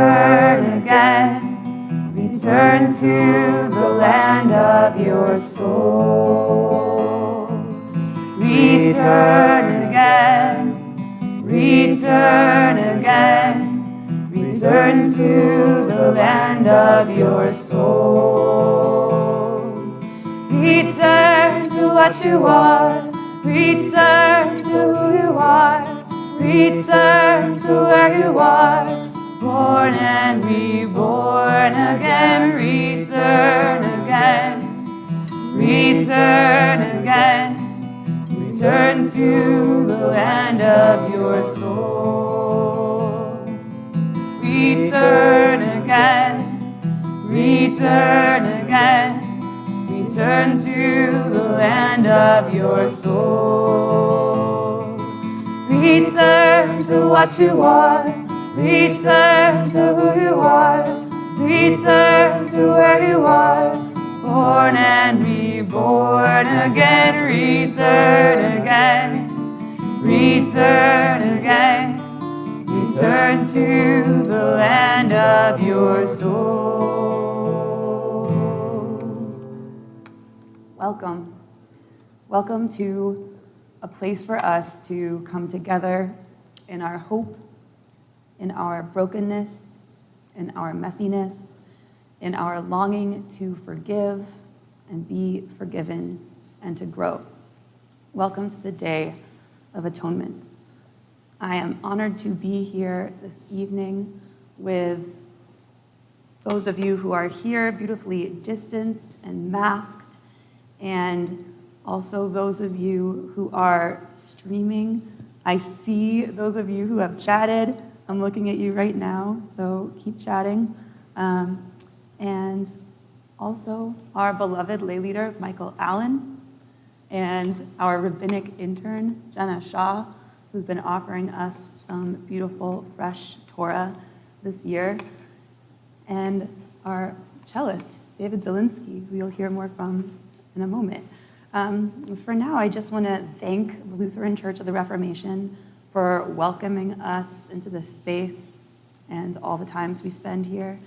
Return again, return to the land of your soul. Return again, return again, return to the land of your soul. Return to what you are, return to who you are, return to where you are, born and reborn again, return again, return again, return to the land of your soul. Return again, return again, return to the land of your soul. Return to what you are, return to who you are, return to where you are, born and reborn again, return again, return again, return to the land of your soul. Welcome. Welcome to a place for us to come together in our hope, in our brokenness, in our messiness, in our longing to forgive and be forgiven and to grow. Welcome to the Day of Atonement. I am honored to be here this evening with those of you who are here beautifully distanced and masked, and also those of you who are streaming. I see those of you who have chatted. I'm looking at you right now, so keep chatting. And also our beloved lay leader, Michael Allen, and our rabbinic intern, Jenna Shaw, who's been offering us some beautiful, fresh Torah this year, and our cellist, David Zielinski, who you'll hear more from in a moment. For now, I just want to thank the Lutheran Church of the Reformation for welcoming us into this space and all the times we spend here.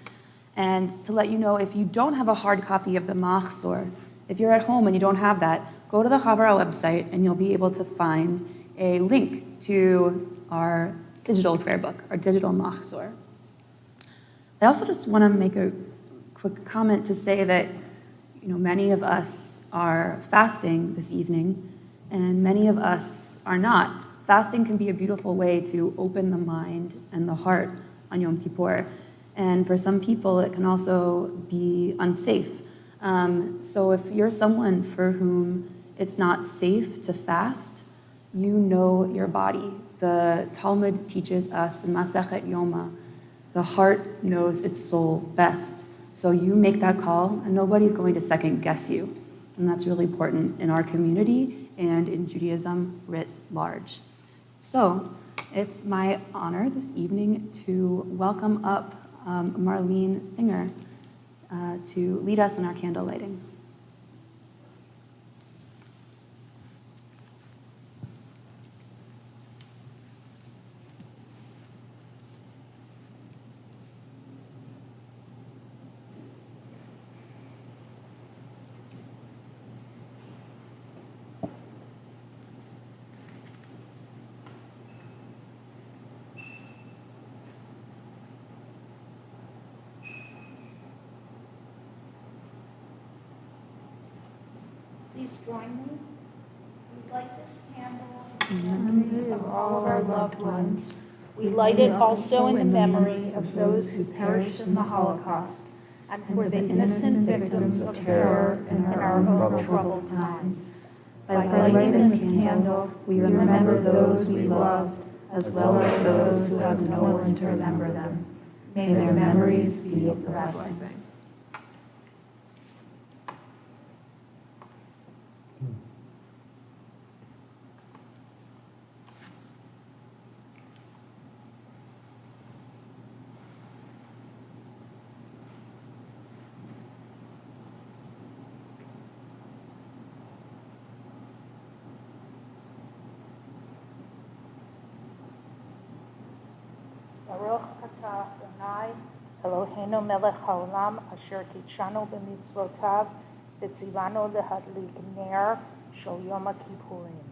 And to let you know, if you don't have a hard copy of the Machzor, if you're at home and you don't have that, go to the Havurah website and you'll be able to find a link to our digital prayer book, our digital Machzor. I also just want to make a quick comment to say that many of us are fasting this evening, and many of us are not. Fasting can be a beautiful way to open the mind and the heart on Yom Kippur. And for some people, it can also be unsafe. So if you're someone for whom it's not safe to fast, you know your body. The Talmud teaches us in Masechet Yoma, the heart knows its soul best. So you make that call, and nobody's going to second guess you. And that's really important in our community and in Judaism writ large. So it's my honor this evening to welcome up Marlene Singer to lead us in our candle lighting. Please join me. We light this candle in memory of all of our loved ones. We light it also in the memory of those who perished in the Holocaust and for the innocent victims of terror in our own troubled times. By lighting this candle, we remember those we loved, as well as those who have no one to remember them. May their memories be a blessing. Baruch atah Adonai Eloheinu melech haolam asher kitshanu b'mitzvotav v'tzivanu lehadlik ner shel Yom Kippurim.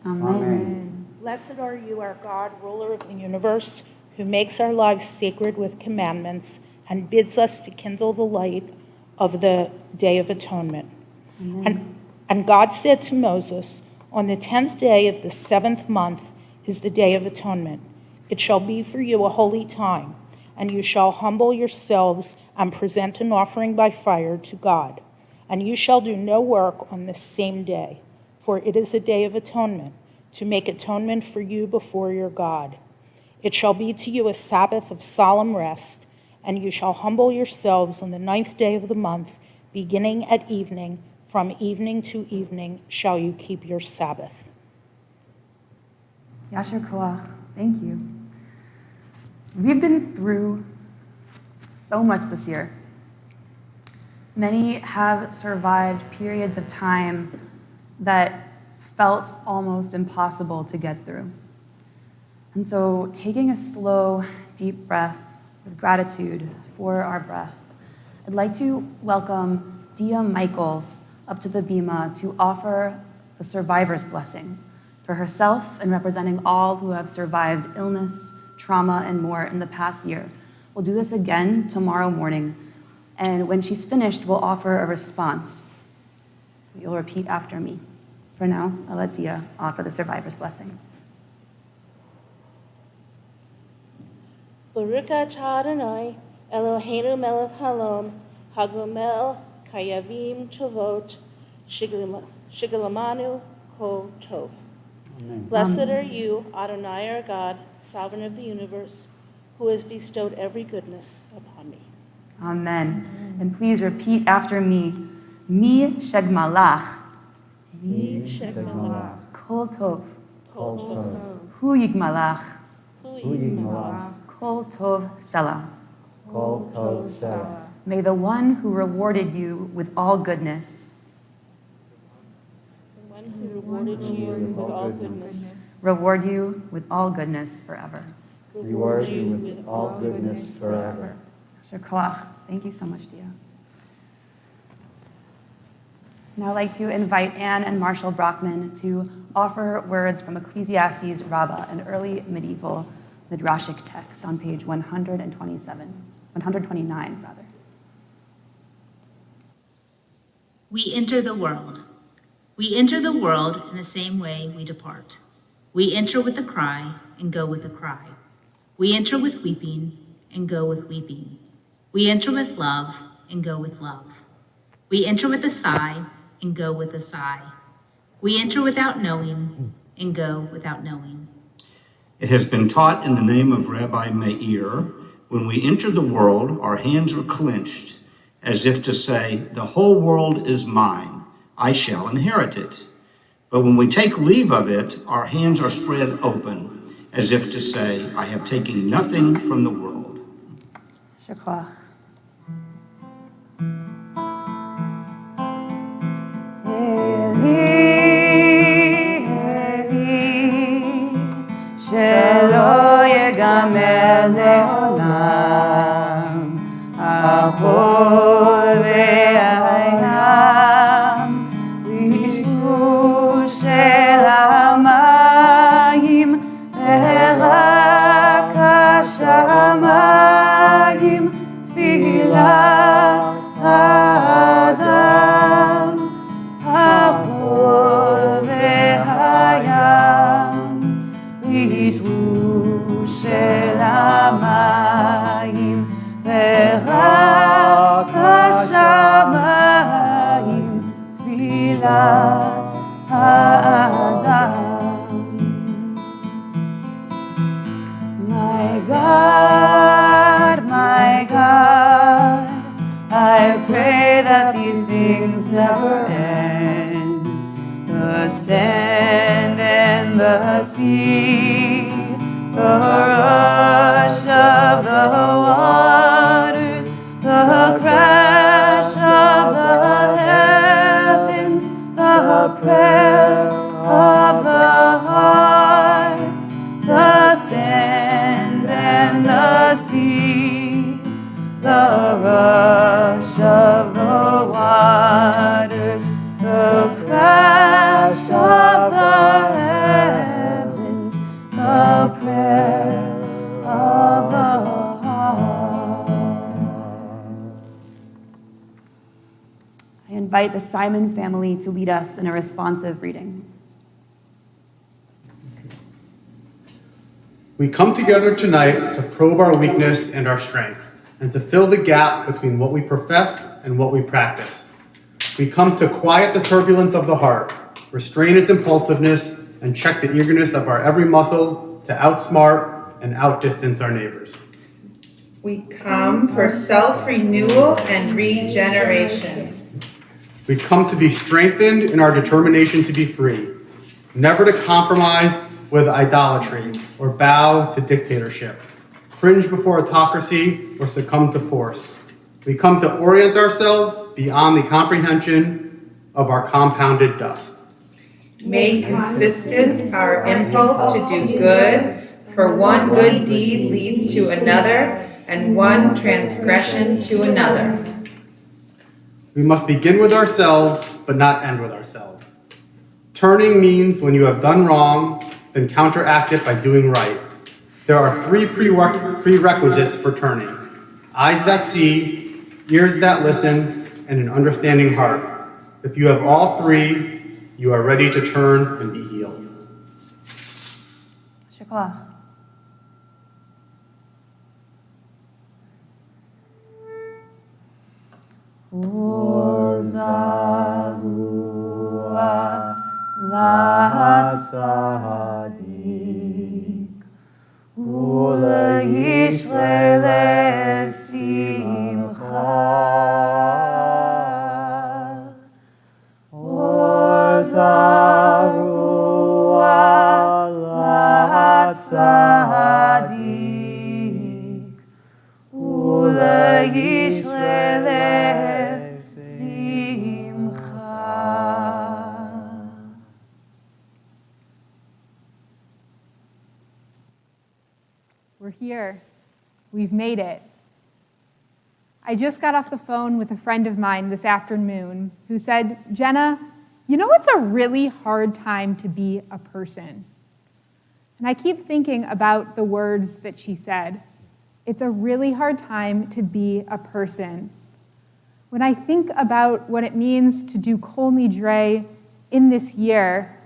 Amen. Blessed are you, our God, ruler of the universe, who makes our lives sacred with commandments and bids us to kindle the light of the Day of Atonement. And God said to Moses, on the 10th day of the 7th month is the Day of Atonement. It shall be for you a holy time, and you shall humble yourselves and present an offering by fire to God. And you shall do no work on this same day, for it is a day of atonement, to make atonement for you before your God. It shall be to you a Sabbath of solemn rest, and you shall humble yourselves on the 9th day of the month, beginning at evening. From evening to evening shall you keep your Sabbath. Yasher Koach, thank you. We've been through so much this year. Many have survived periods of time that felt almost impossible to get through. And so taking a slow, deep breath with gratitude for our breath, I'd like to welcome Dia Michaels up to the bima to offer the survivor's blessing for herself and representing all who have survived illness, trauma, and more in the past year. We'll do this again tomorrow morning, and when she's finished, we'll offer a response. You'll repeat after me. For now, I'll let Dia offer the survivor's blessing. Baruch atah Adonai Eloheinu melech haolam hagomel kayavim tovot shigalamanu kol tov. Amen. Blessed are you, Adonai our God, sovereign of the universe, who has bestowed every goodness upon me. Amen. And please repeat after me. Mi shegmalach. Mi shekmalach Kol tov. kol tov. Hu yigmalach. Hu Hu yigmalach. Kol tov selah. Kol tov selah. May the one who rewarded you with all goodness The one who rewarded you with all goodness, reward you with all goodness forever. Reward you with all goodness forever. Yasher Koach. Thank you so much, Dia. Now I'd like to invite Anne and Marshall Brockman to offer words from Ecclesiastes Rabbah, an early medieval midrashic text on page 129, rather. We enter the world. We enter the world in the same way we depart. We enter with a cry and go with a cry. We enter with weeping and go with weeping. We enter with love and go with love. We enter with a sigh and go with a sigh. We enter without knowing and go without knowing. It has been taught in the name of Rabbi Meir, when we enter the world, our hands are clenched, as if to say, the whole world is mine, I shall inherit it. But when we take leave of it, our hands are spread open, as if to say, I have taken nothing from the world. Yasher Koach. שלא יגמר לעולם, החול והים, וישבו של המים, ורק השמיים, תפילת האדם, החול והים, וישבו של המים, ורק השמיים, תפילת האדם. My God, I pray that these things never end. The sand and the sea, the rush of the waters, the crash of the heavens, the prayer of the heart, the sand and the invite the Simon family to lead us in a responsive reading. We come together tonight to probe our weakness and our strength, and to fill the gap between what we profess and what we practice. We come to quiet the turbulence of the heart, restrain its impulsiveness, and check the eagerness of our every muscle to outsmart and outdistance our neighbors. We come for self-renewal and regeneration. We come to be strengthened in our determination to be free, never to compromise with idolatry or bow to dictatorship, cringe before autocracy or succumb to force. We come to orient ourselves beyond the comprehension of our compounded dust. Make consistent our impulse to do good, for one good deed leads to another, and one transgression to another. We must begin with ourselves, but not end with ourselves. Turning means when you have done wrong, then counteract it by doing right. There are three prerequisites for turning: eyes that see, ears that listen, and an understanding heart. If you have all three, you are ready to turn and be healed. Shukla. Ozahua latzadik uleish lelev simcha. Ozahua latzadik uleish lelev simcha. We're here. We've made it. I just got off the phone with a friend of mine this afternoon who said, Jenna, you know it's a really hard time to be a person. And I keep thinking about the words that she said. It's a really hard time to be a person. When I think about what it means to do Kol Nidre in this year,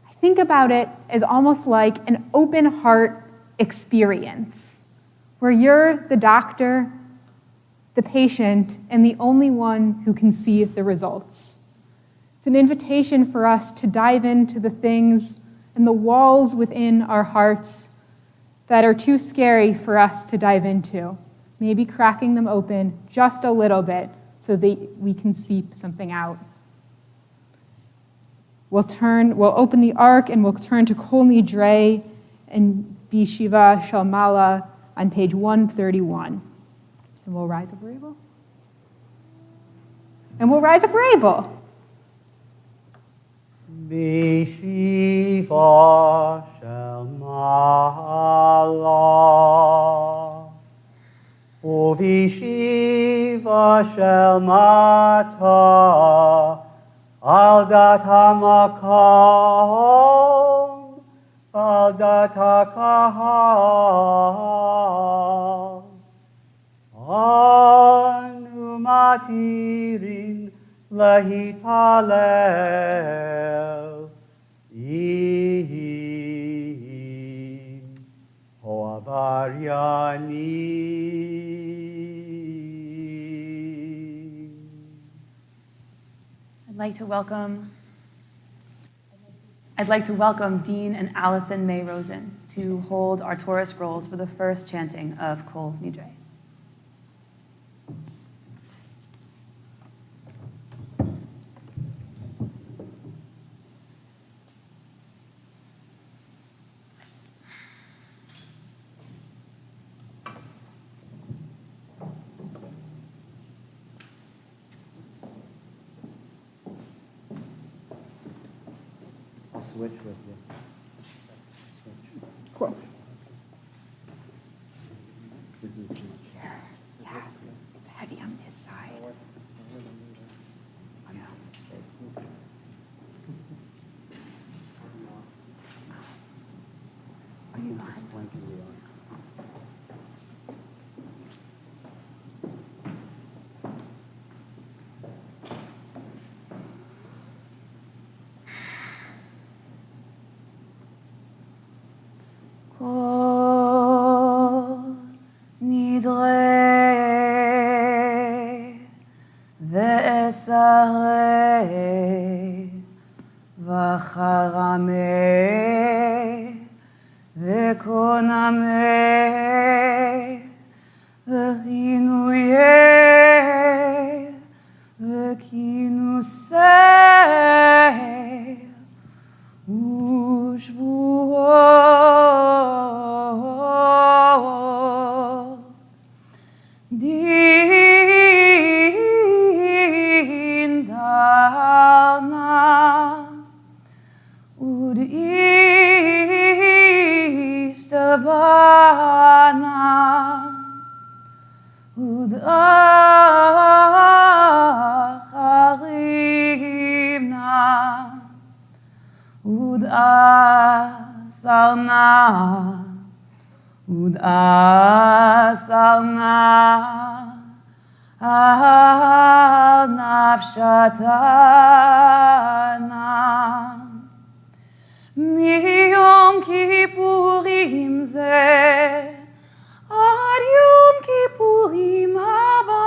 I think about it as almost like an open heart experience, where you're the doctor, the patient, and the only one who can see the results. It's an invitation for us to dive into the things and the walls within our hearts that are too scary for us to dive into, maybe cracking them open just a little bit so that we can seep something out. We'll open the ark and we'll turn to Kol Nidre and Bishiva Shalmala on page 131. And we'll rise up for Abel. And we'll rise up for Abel. Bishiva Shalmala Uvishiva Shalmata Al Dat HaMakom Al Dat HaKahal Anu Matirin Lahitpalel Ihim Hoavaryanim. I'd like to welcome Dean and Allison May Rosen to hold our Torah scrolls for the first chanting of Kol Nidre. I'll switch with you. Switch. Cool. This is switch. Yeah, it's heavy on this side. I think it's flanking the arm. esarei v'charamei v'konamei v'chinuyei v'kinusei u'shvuot din darna ud'ishtabana ud'acharimna ud'asarna al nafshatana miyom kippurim zeh ad yom kippurim haba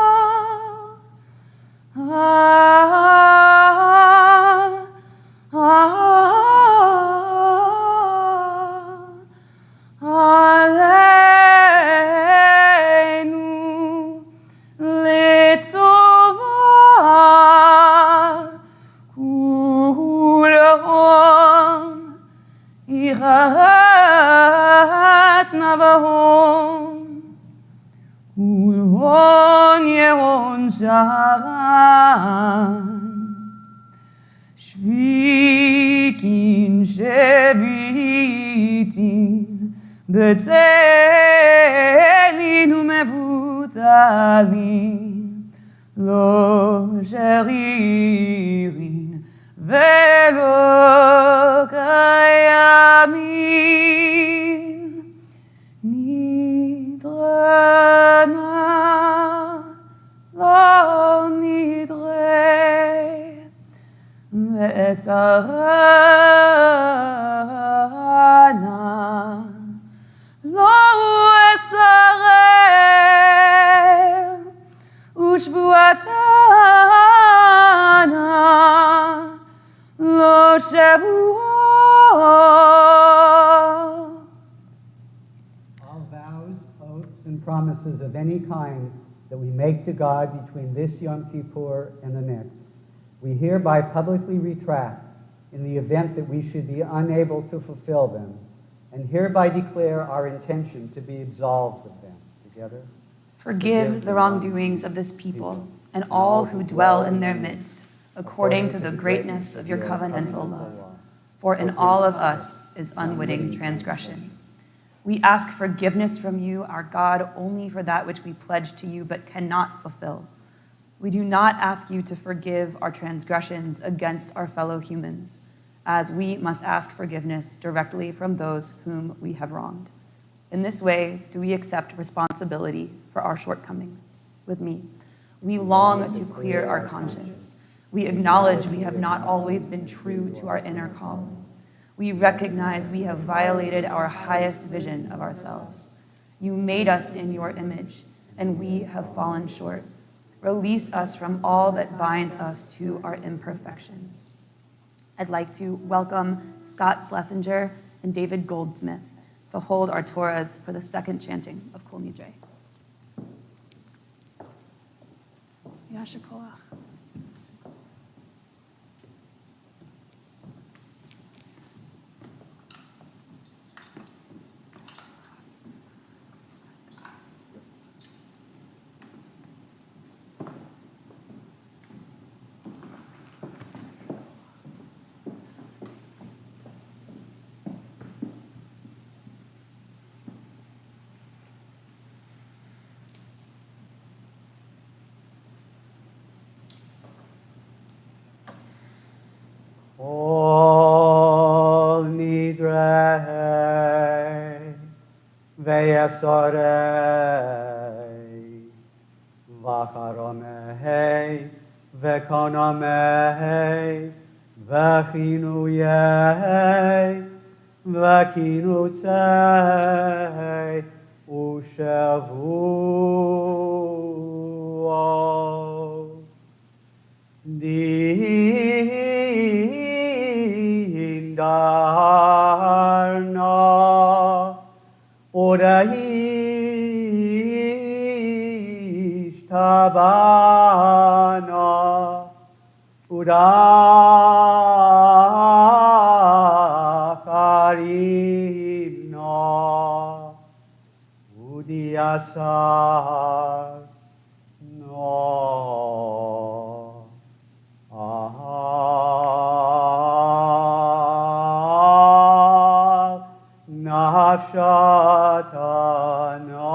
Aleinu letzova kulon irat navahom kulon yehon sharan shvikin shevitin בצלין ומבוטלין, לא שרירין ולא קיימין. נדרה נא, לא נדרה, ואסרה נא. לא אסרב ושבועתנה לא שבועות. All vows, oaths, and promises of any kind that we make to God between this Yom Kippur and the next, we hereby publicly retract in the event that we should be unable to fulfill them, and hereby declare our intention to be absolved of them. Together. Forgive the wrongdoings of this people and all who dwell in their midst, according to the greatness of your covenantal love. For in all of us is unwitting transgression. We ask forgiveness from you, our God, only for that which we pledge to you but cannot fulfill. We do not ask you to forgive our transgressions against our fellow humans, as we must ask forgiveness directly from those whom we have wronged. In this way, do we accept responsibility for our shortcomings. With me, we long to clear our conscience. We acknowledge we have not always been true to our inner calling. We recognize we have violated our highest vision of ourselves. You made us in your image, and we have fallen short. Release us from all that binds us to our imperfections. I'd like to welcome Scott Schlesinger and David Goldsmith to hold our Torahs for the second chanting of Kol Nidre. Yasher Koach. Kol Nidre ve'yasorei v'charamei ve'konamei ve'chinuyei ve'kinusei u'shavuot. Dindarna oder Ishtabana Udakarina Udiasar no Nafshatana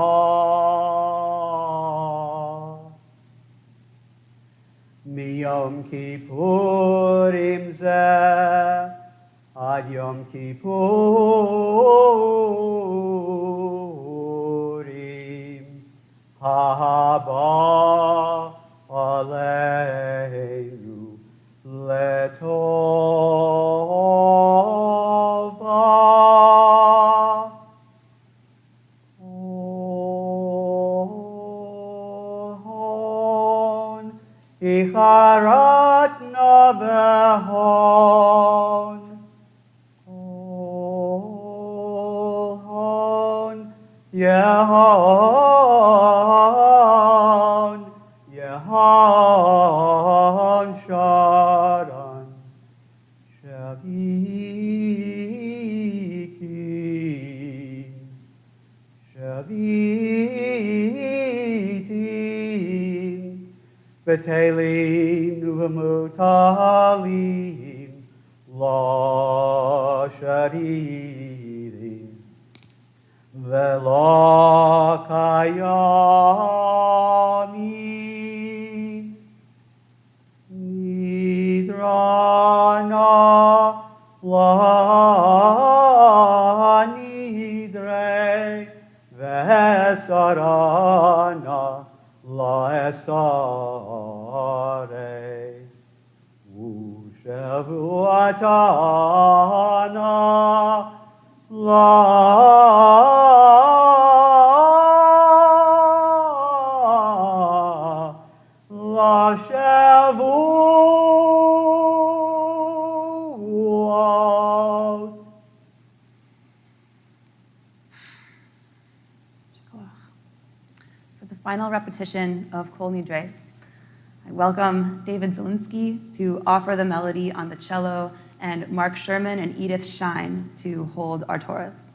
Miyom Kippurim Zeh Ad Yom Kippurim Haba Aleinu Letova Hon Icharat Navehon Hon Yehon Yehon Sharan Shaviki Shavitin Betelim Nuhamutalim La Sharirim Vela Kayamin Nidrana La Nidre Vesarana La Esare Ushavuatana La Shavuot. For the final repetition of Kol Nidre, I welcome David Zielinski to offer the melody on the cello and Mark Sherman and Edith Shine to hold our Torahs.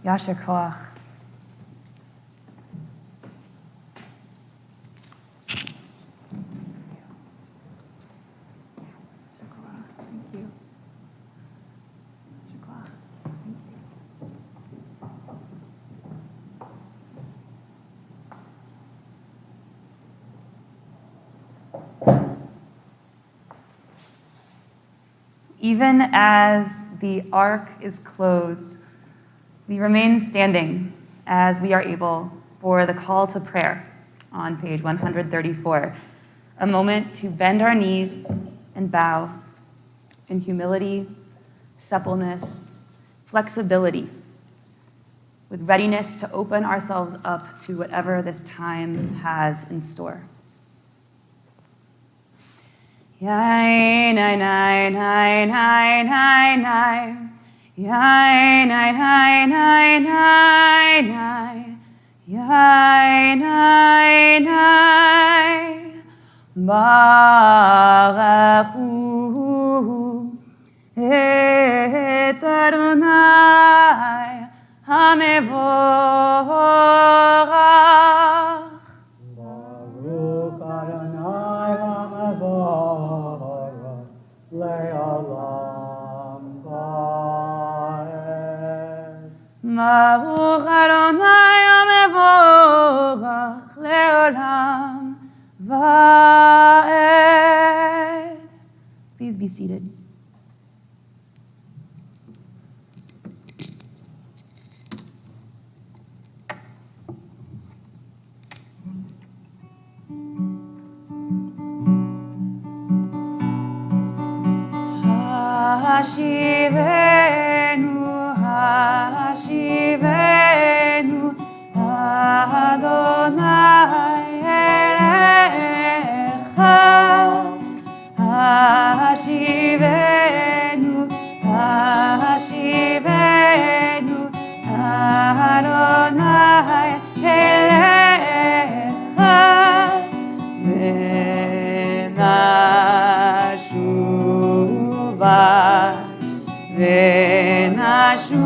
Yasher koach. Thank you. Even as the ark is closed, we remain standing as we are able for the call to prayer on page 134, a moment to bend our knees and bow in humility, suppleness, flexibility, with readiness to open ourselves up to whatever this time has in store. Yai nai nai nai nai nai nai. Yai nai nai nai nai nai. Yai nai nai. Baruch et Adonai hamevorach. Baruch Adonai HaMevorach Le'olam Va'ed. Baruch Adonai hamevorach le'olam va'ed. Please be seated. Hashivenu, Hashivenu, Adonai Elecha. Hashivenu, Hashivenu, Adonai Elecha. Venashuva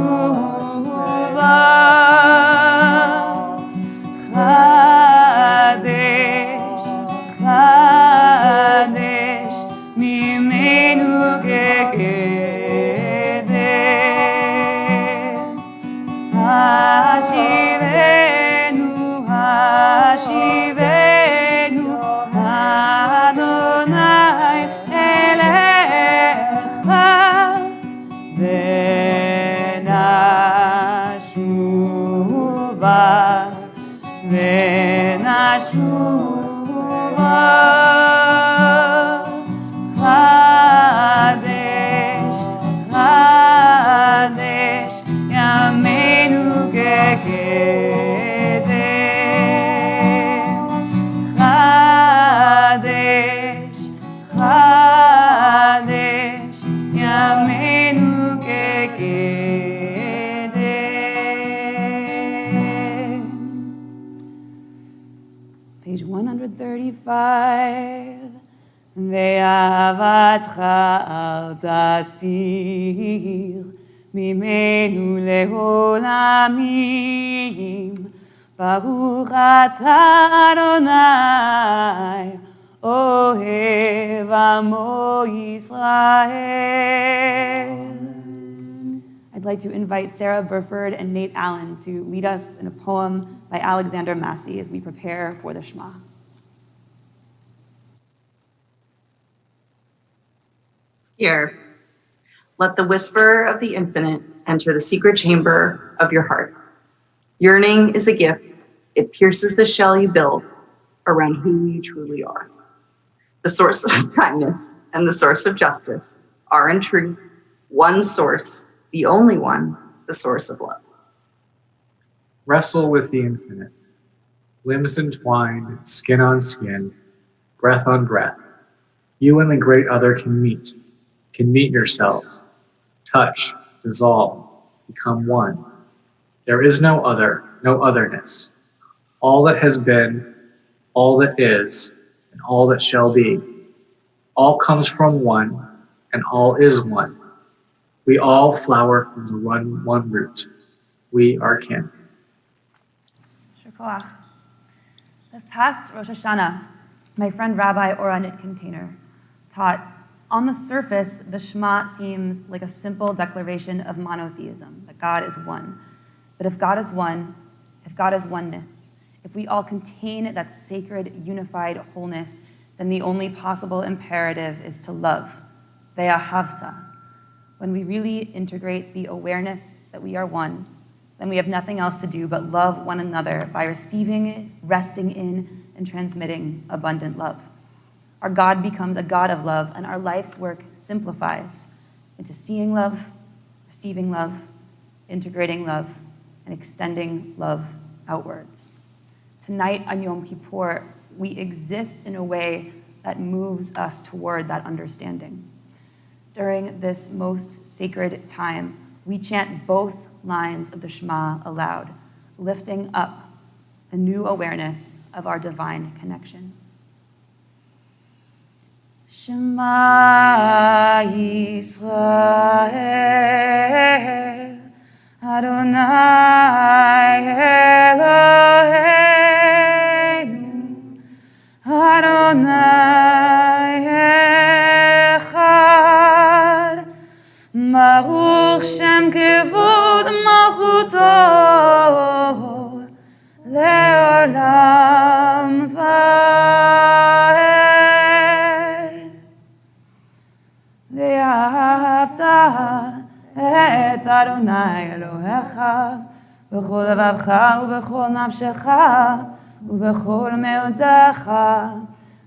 Chadesh, Chadesh Mimenu Kekedem. Hashivenu, Hashivenu, Adonai Elecha. Venashuva, Venashuva, Chadesh, Chadesh, Yameinu Kekedem. Chadesh, Chadesh, Yameinu Kekedem. Page 135. Ve'avatcha al tasir mimenu le'olamim. Baruch atah Adonai ohev amo Yisrael. I'd like to invite Sarah Burford and Nate Allen to lead us in a poem by Alexander Massey as we prepare for the Shema. Here, let the whisper of the infinite enter the secret chamber of your heart. Yearning is a gift. It pierces the shell you build. around who you truly are. The source of kindness and the source of justice are in truth one source, the only one, the source of love. Wrestle with the infinite, limbs entwined, skin on skin, breath on breath. You and the great other can meet yourselves, touch, dissolve, become one. There is no other, no otherness. All that has been, all that is, and all that shall be. All comes from one, and all is one. We all flower from the one root. We are kin. Shkoach. This past Rosh Hashanah, my friend Rabbi Ora Nitcontainer taught, on the surface, the Shema seems like a simple declaration of monotheism, that God is one. But if God is one, if God is oneness, if we all contain that sacred, unified wholeness, then the only possible imperative is to love, ve'ahavta. When we really integrate the awareness that we are one, then we have nothing else to do but love one another by receiving it, resting in, and transmitting abundant love. Our God becomes a God of love, and our life's work simplifies into seeing love, receiving love, integrating love, and extending love outwards. Tonight on Yom Kippur, we exist in a way that moves us toward that understanding. During this most sacred time, we chant both lines of the Shema aloud, lifting up a new awareness of our divine connection. Shema Yisrael, Adonai Eloheinu, Adonai Echad, Baruch Shem Kevod Malchuto, Leolam Vaed. Ve'ahavta et Adonai Elohecha b'chol levavcha u'b'chol nafshecha u'b'chol me'odecha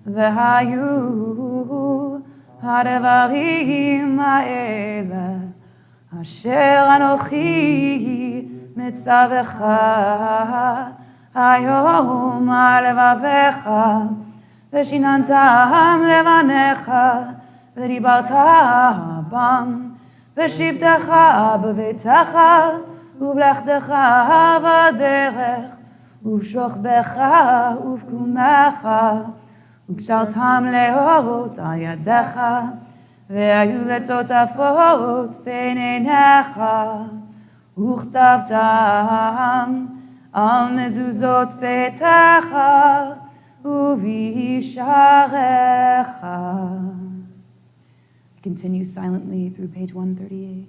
ve'hayu ha'devarim ha'ele asher anochi mitzavecha hayom al levavecha ve'shinantam levanecha ve'dibarta bam ve'shivtecha b'beitecha ובלכתך בדרך, ובשוכבך ובקומך, וקשרתם לאורות על ידיך, והיו לטוטפות בין עיניך, וכתבתם על מזוזות ביתך ובישעריך. Continue silently through page 138.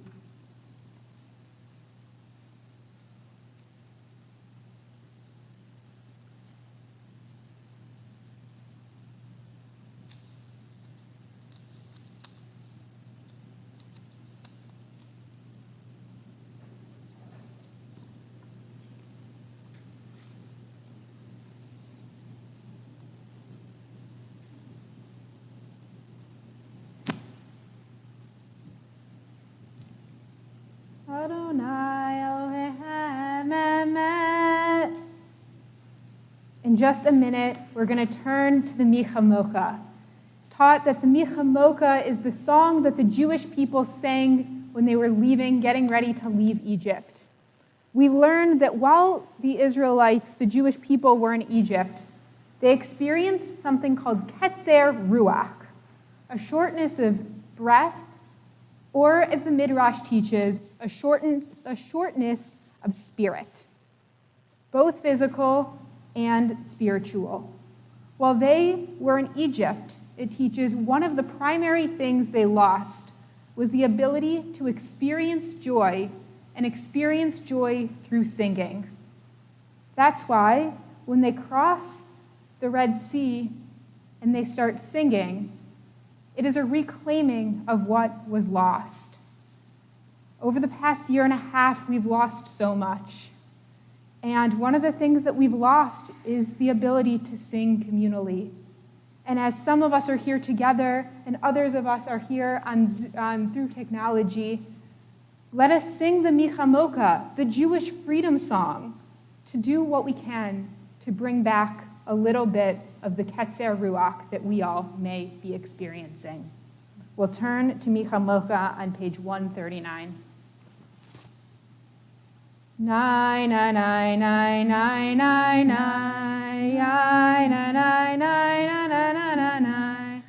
In just a minute, we're going to turn to the Mikhamukha. It's taught that the Mikhamukha is the song that the Jewish people sang when they were getting ready to leave Egypt. We learned that while the Israelites, the Jewish people, were in Egypt, they experienced something called ketzer ruach, a shortness of breath, or as the Midrash teaches, a shortness of spirit, both physical and spiritual. While they were in Egypt, it teaches one of the primary things they lost was the ability to experience joy, and experience joy through singing. That's why when they cross the Red Sea and they start singing, it is a reclaiming of what was lost. Over the past year and a half, we've lost so much. And one of the things that we've lost is the ability to sing communally. And as some of us are here together and others of us are here through technology, let us sing the Mikhamukha, the Jewish freedom song, to do what we can to bring back a little bit of the Ketzer Ruach that we all may be experiencing. We'll turn to Mikhamukha on page 139. Nai, nai, nai, nai, nai, nai, nai, nai, nai, nai, nai, nai, nai,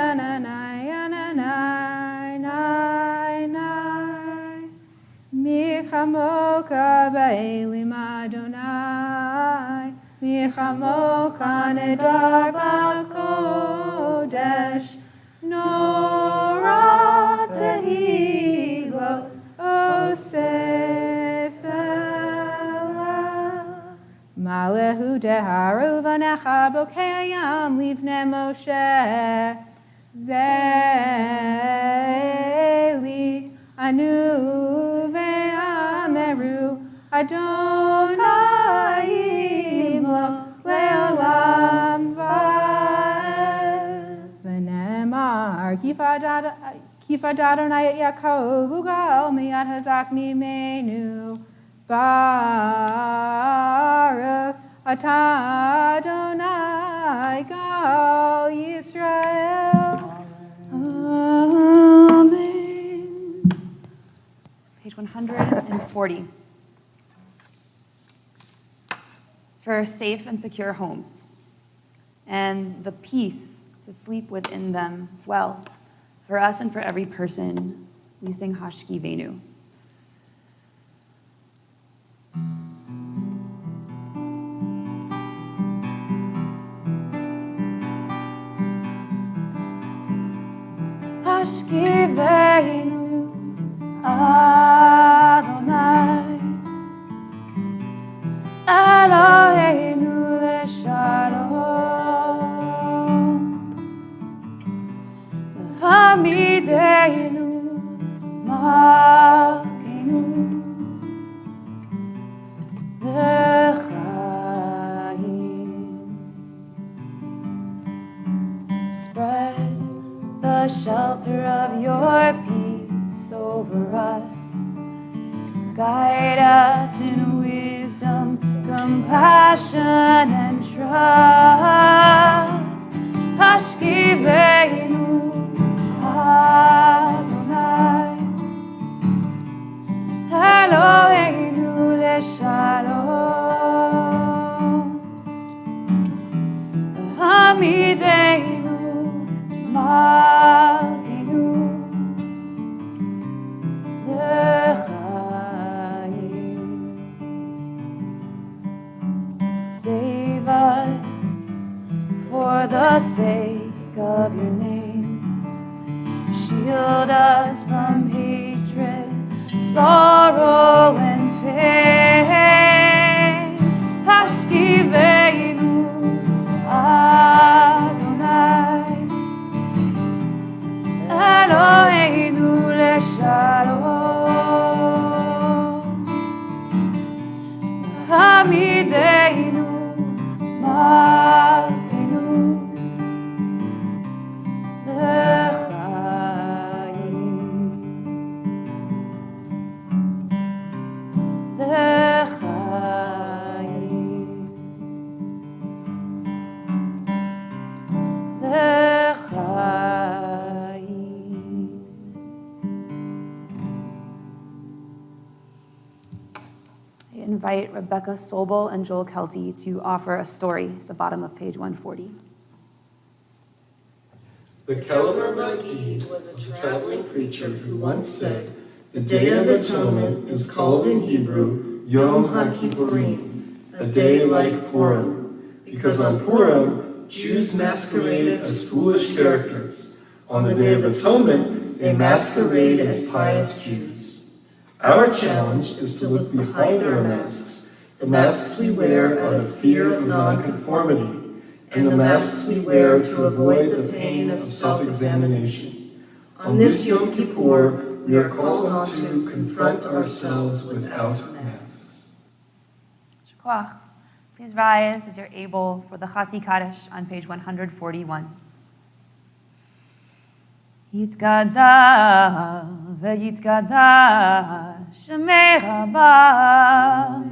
nai, nai, nai, nai, nai, Mikhamukha ba'elim Adonai, Mikhamukha nedar b'kodesh, Norah tehilot Osefela. Malehu deharu v'necha bokei hayam livnei Moshe, Zeli anu ve'ameru Adonai imloch le'olam va'ed. V'nemar Kifad Adonai et Yaakov ugal miyad hazak mimenu Baruch atah Adonai gal Yisrael. Amen. Page 140. For safe and secure homes, and the peace to sleep within them well. For us and for every person, we sing Hashki Venu. Hashki Venu Adonai Eloheinu leshalom Hamideinu Malkeinu L'chaim. Spread the shelter of your peace over us. Guide us in wisdom, compassion, and trust. Hashkiveinu Adonai Eloheinu leshalom Hamideinu Malkeinu L'chaim. Save us for the sake of your name. Shield us from hatred, sorrow, and pain. Hashkiveinu Adonai Eloheinu leshalom Hamideinu Malkeinu L'chaim. I invite Rebecca Sobel and Joel Kelty to offer a story at the bottom of page 140. The Kelber Magid was a traveling preacher who once said, "The Day of Atonement is called in Hebrew Yom HaKippurim, a day like Purim, because on Purim, Jews masquerade as foolish characters. On the Day of Atonement, they masquerade as pious Jews. Our challenge is to look behind our masks, the masks we wear out of fear of nonconformity, and the masks we wear to avoid the pain of self-examination. On this Yom Kippur, we are called on to confront ourselves without masks. Shakwach. Please rise as you're able for the Chatzi Kaddish on page 141. Yitgada v'yitgada shemei rabba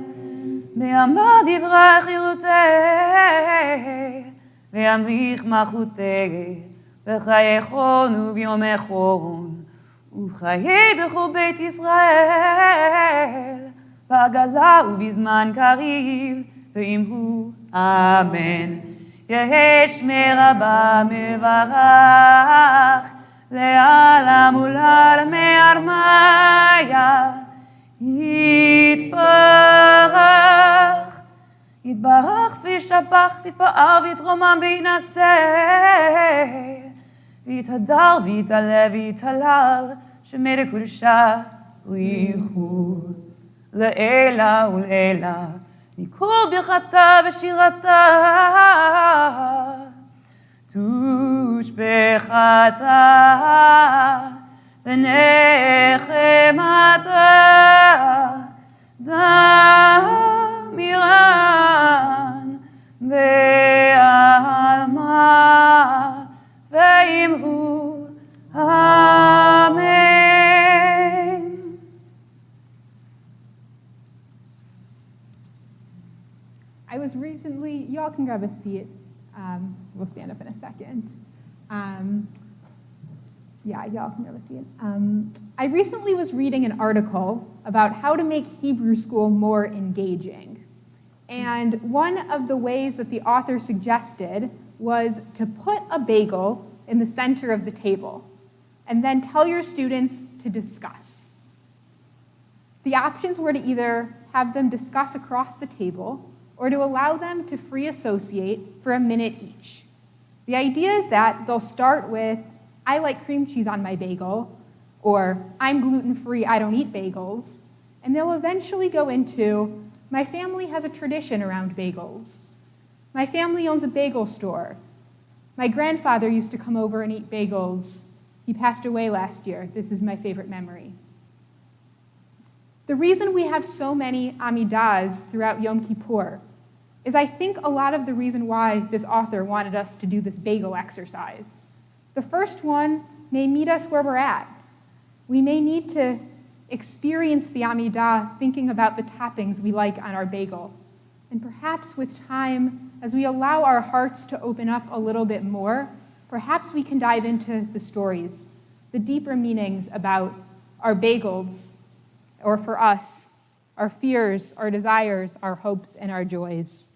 ve'amar divrei chirutei ve'amlich malchutei v'chayechon u'vyomechon u'chayei d'chol beit Yisrael b'agala u'bizman kariv ve'imhu amen. Yehesh merabba mevarach le'alam u'l'almei armaya yitbarach yitbarach v'yishtabach v'yitpa'ar v'yitromam v'yinaseh v'yithadar v'yitaleh v'yitalal shemei l'kudusha richu le'ela u'le'ela מכל ברכתה ושירתה, תושבחתה ונחמתה, דמירן ועלמה, ואמרו אמן. I was recently, y'all can grab a seat. We'll stand up in a second. Yeah, y'all can grab a seat. I recently was reading an article about how to make Hebrew school more engaging. And one of the ways that the author suggested was to put a bagel in the center of the table and then tell your students to discuss. The options were to either have them discuss across the table or to allow them to free associate for a minute each. The idea is that they'll start with, I like cream cheese on my bagel, or I'm gluten-free, I don't eat bagels, and they'll eventually go into, my family has a tradition around bagels. My family owns a bagel store. My grandfather used to come over and eat bagels. He passed away last year. This is my favorite memory. The reason we have so many Amidas throughout Yom Kippur is I think a lot of the reason why this author wanted us to do this bagel exercise. The first one may meet us where we're at. We may need to experience the Amidah thinking about the toppings we like on our bagel. And perhaps with time, as we allow our hearts to open up a little bit more, perhaps we can dive into the stories, the deeper meanings about our bagels, or for us, our fears, our desires, our hopes, and our joys.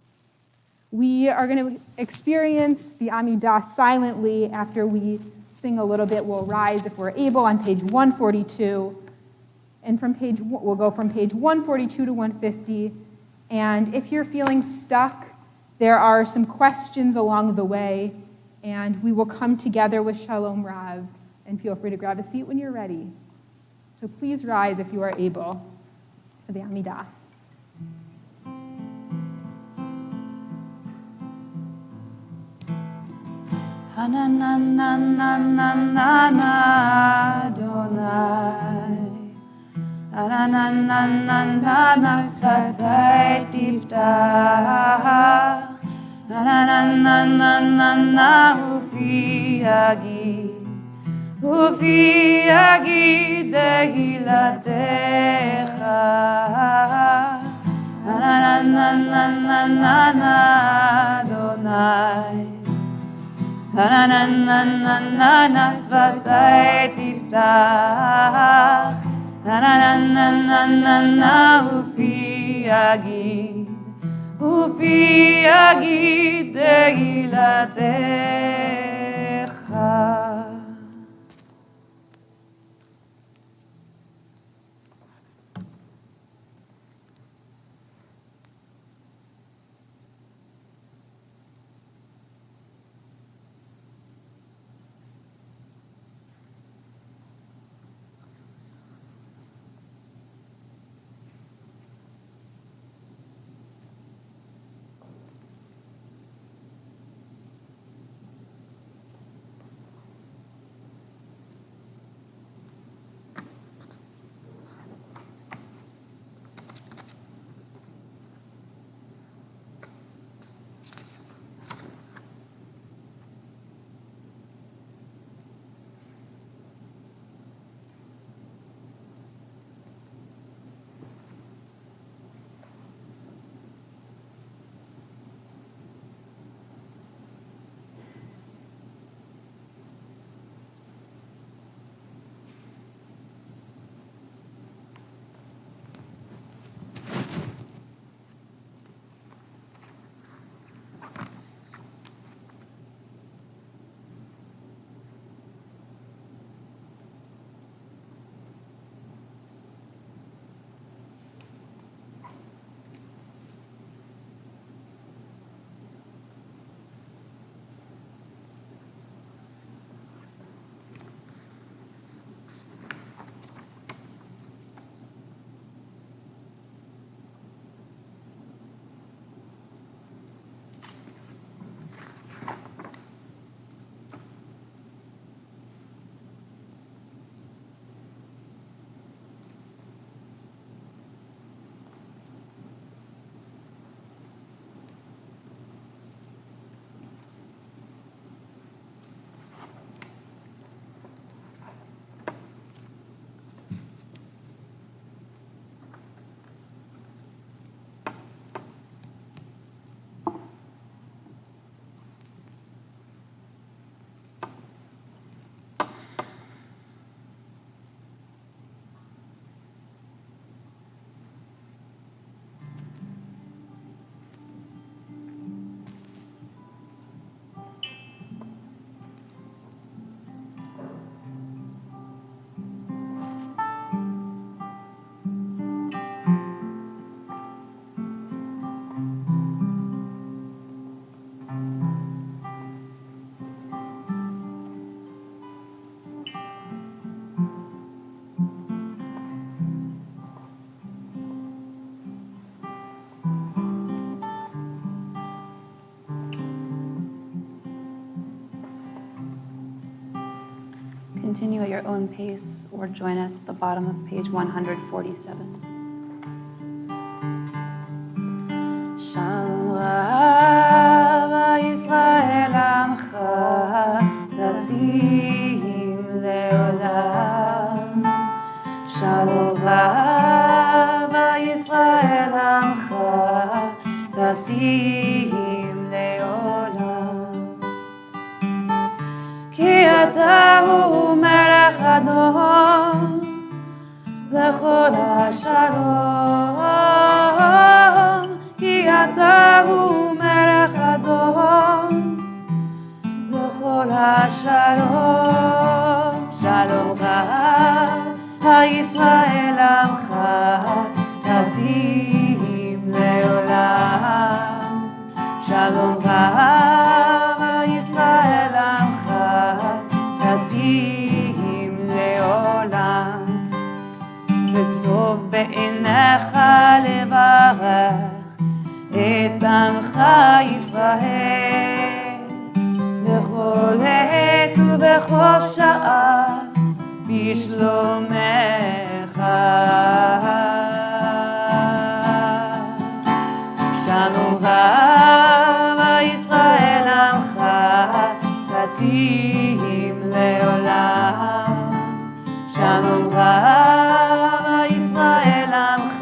We are going to experience the Amidah silently after we sing a little bit. We'll rise if we're able on page 142. And we'll go from page 142 to 150. And if you're feeling stuck, there are some questions along the way. And we will come together with Shalom Rav. And feel free to grab a seat when you're ready. So please rise if you are able for the Amidah. Hanananananana Adonai Hanananananana Satai Tiftach Hanananananana Ufi Agid Dehilatecha Hanananananana Adonai Hananananana Satai Tiftach Hananananana Ufi Agid Dehilatecha. continue at your own pace or join us at the bottom of page 147. Shalom Rav Yisrael Amcha Tasim Leolam. Shalom Rav Yisrael Amcha Tasim Leolam. Ki ata hu melech Adon L'chol HaShalom. Ki ata hu melech Adon L'chol HaShalom. Shalom Rav HaYisrael Amcha Tazim Leolam. Shalom Rav HaYisrael Amcha Tazim Leolam. וטוב בעיניך לברך את עמך ישראל בכל עת ובכל שעה בשלומך. שלום רב ישראל עמך תשים לעולם. שלום רב ישראל עמך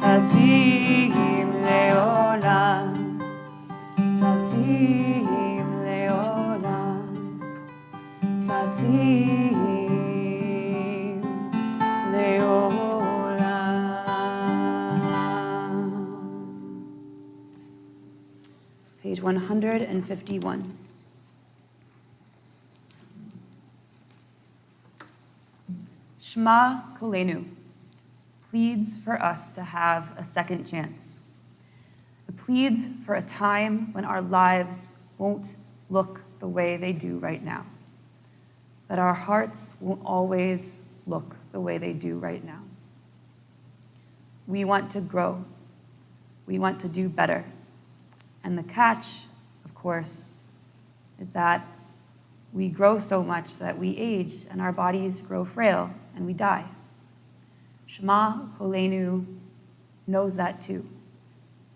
תשים לעולם. תשים לעולם. תשים לעולם. Page 151. Shema Kolenu pleads for us to have a second chance. It pleads for a time when our lives won't look the way they do right now, that our hearts won't always look the way they do right now. We want to grow. We want to do better. And the catch, of course, is that we grow so much that we age and our bodies grow frail and we die. Shema Kolenu knows that too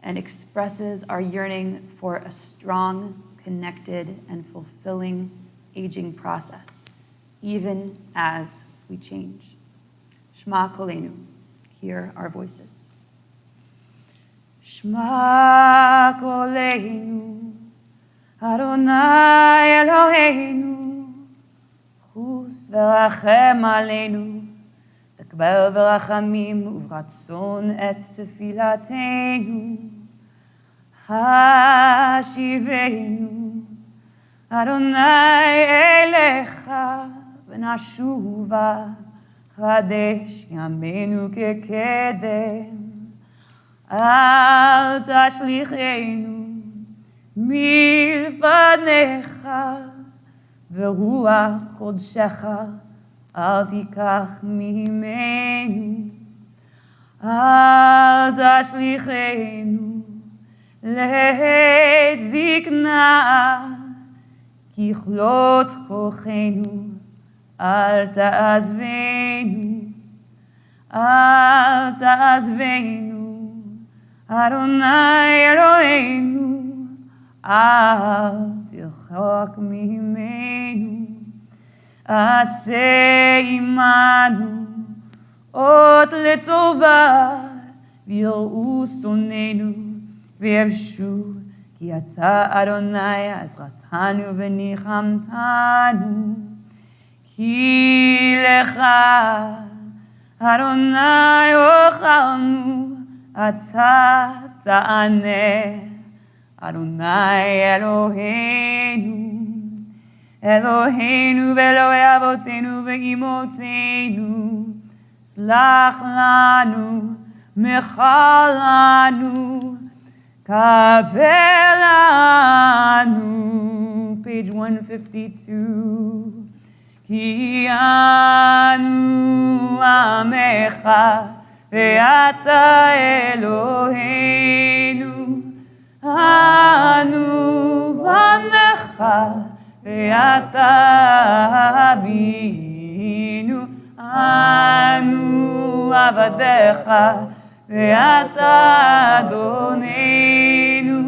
and expresses our yearning for a strong, connected, and fulfilling aging process, even as we change. Shema Kolenu, hear our voices. Shema Kolenu, Adonai Eloheinu, chus verachem aleinu, v'kber verachamim uvratzon et tefilateinu, hashiveinu, Adonai elecha, v'nashuva, chadesh yameinu kekedem, al tashlicheinu, מלפניך ורוח קודשך אל תיקח ממנו, אל תשליכנו לעת זקנה, ככלות כוחנו אל תעזבנו, אל תעזבנו, אדוני אלוהינו, אל תרחק ממנו, עשה עמנו אות לטובה, ויראו שונאינו ויבשו, כי אתה אדוני עזרתנו וניחמתנו, כי לך אדוני אוכלנו, אתה תענה. Adonai Eloheinu, Eloheinu ve'Eloi avotenu ve'imotenu, slach lanu, mechal lanu, kapel lanu. Page 152. Ki anu amecha ve'ata Eloheinu, אנו בניך ואתה אבינו, אנו עבדיך, ואתה אדוננו,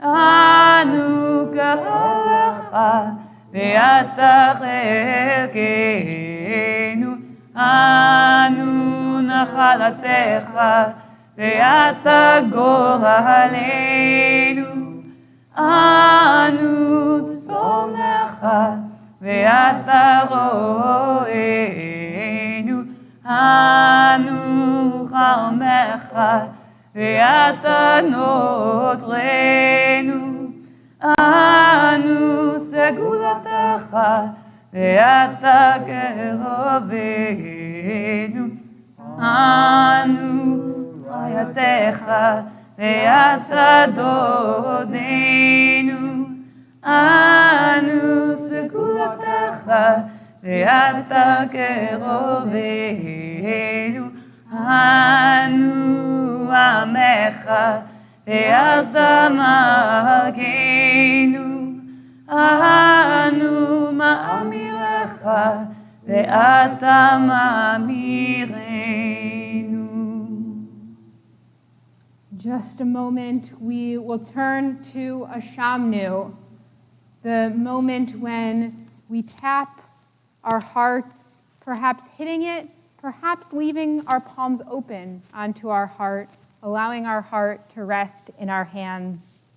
אנו קהלך, ואתה חלקנו, אנו נחלתך, ואתה גורלנו, אנו צומך, ואתה רואינו, אנו חרמך, ואתה נותרנו, אנו סגולתך, ואתה קרובנו, אנו רעייתך, ואתה דודנו, אנו סגולתך, ואתה קרובנו, אנו עמך, ואתה מלכנו, אנו מאמירך, ואתה מאמירנו. Just a moment, we will turn to a shamnu, the moment when we tap our hearts, perhaps hitting it, perhaps leaving our palms open onto our heart, allowing our heart to rest in our hands.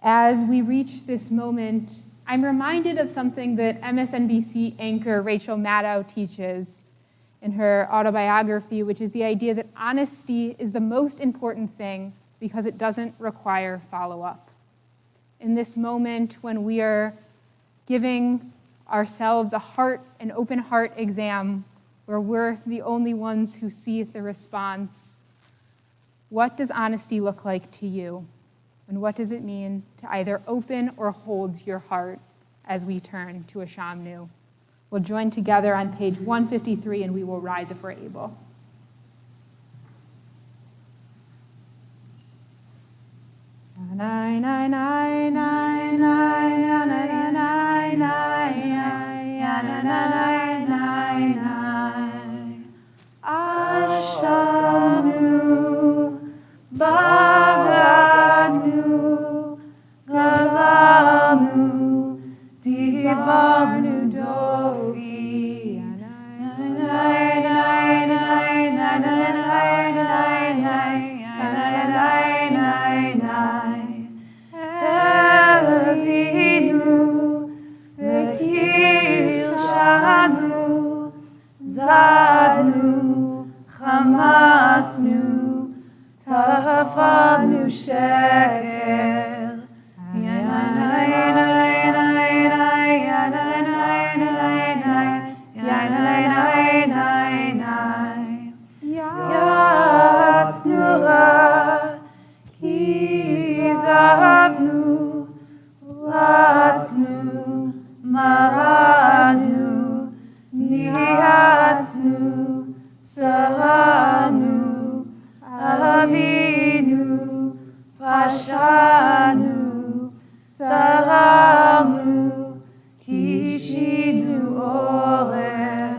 As we reach this moment, I'm reminded of something that MSNBC anchor Rachel Maddow teaches in her autobiography, which is the idea that honesty is the most important thing because it doesn't require follow-up. In this moment when we are giving ourselves an open heart exam where we're the only ones who see the response, what does honesty look like to you? And what does it mean to either open or hold your heart as we turn to a shamnu? We'll join together on page 153, and we will rise if we're able. Ashamnu, Bagadnu, Gazalnu, Dibarnu Dofi, Elvinu, Vekirshanu, Zadnu, Hamasnu, Tafanu Sheker, Yatsnura, Kizavnu, Latsnu, Maradnu, Nihatsnu, Saranu, Avinu, Pashanu, Saranu, Kishinu Oref,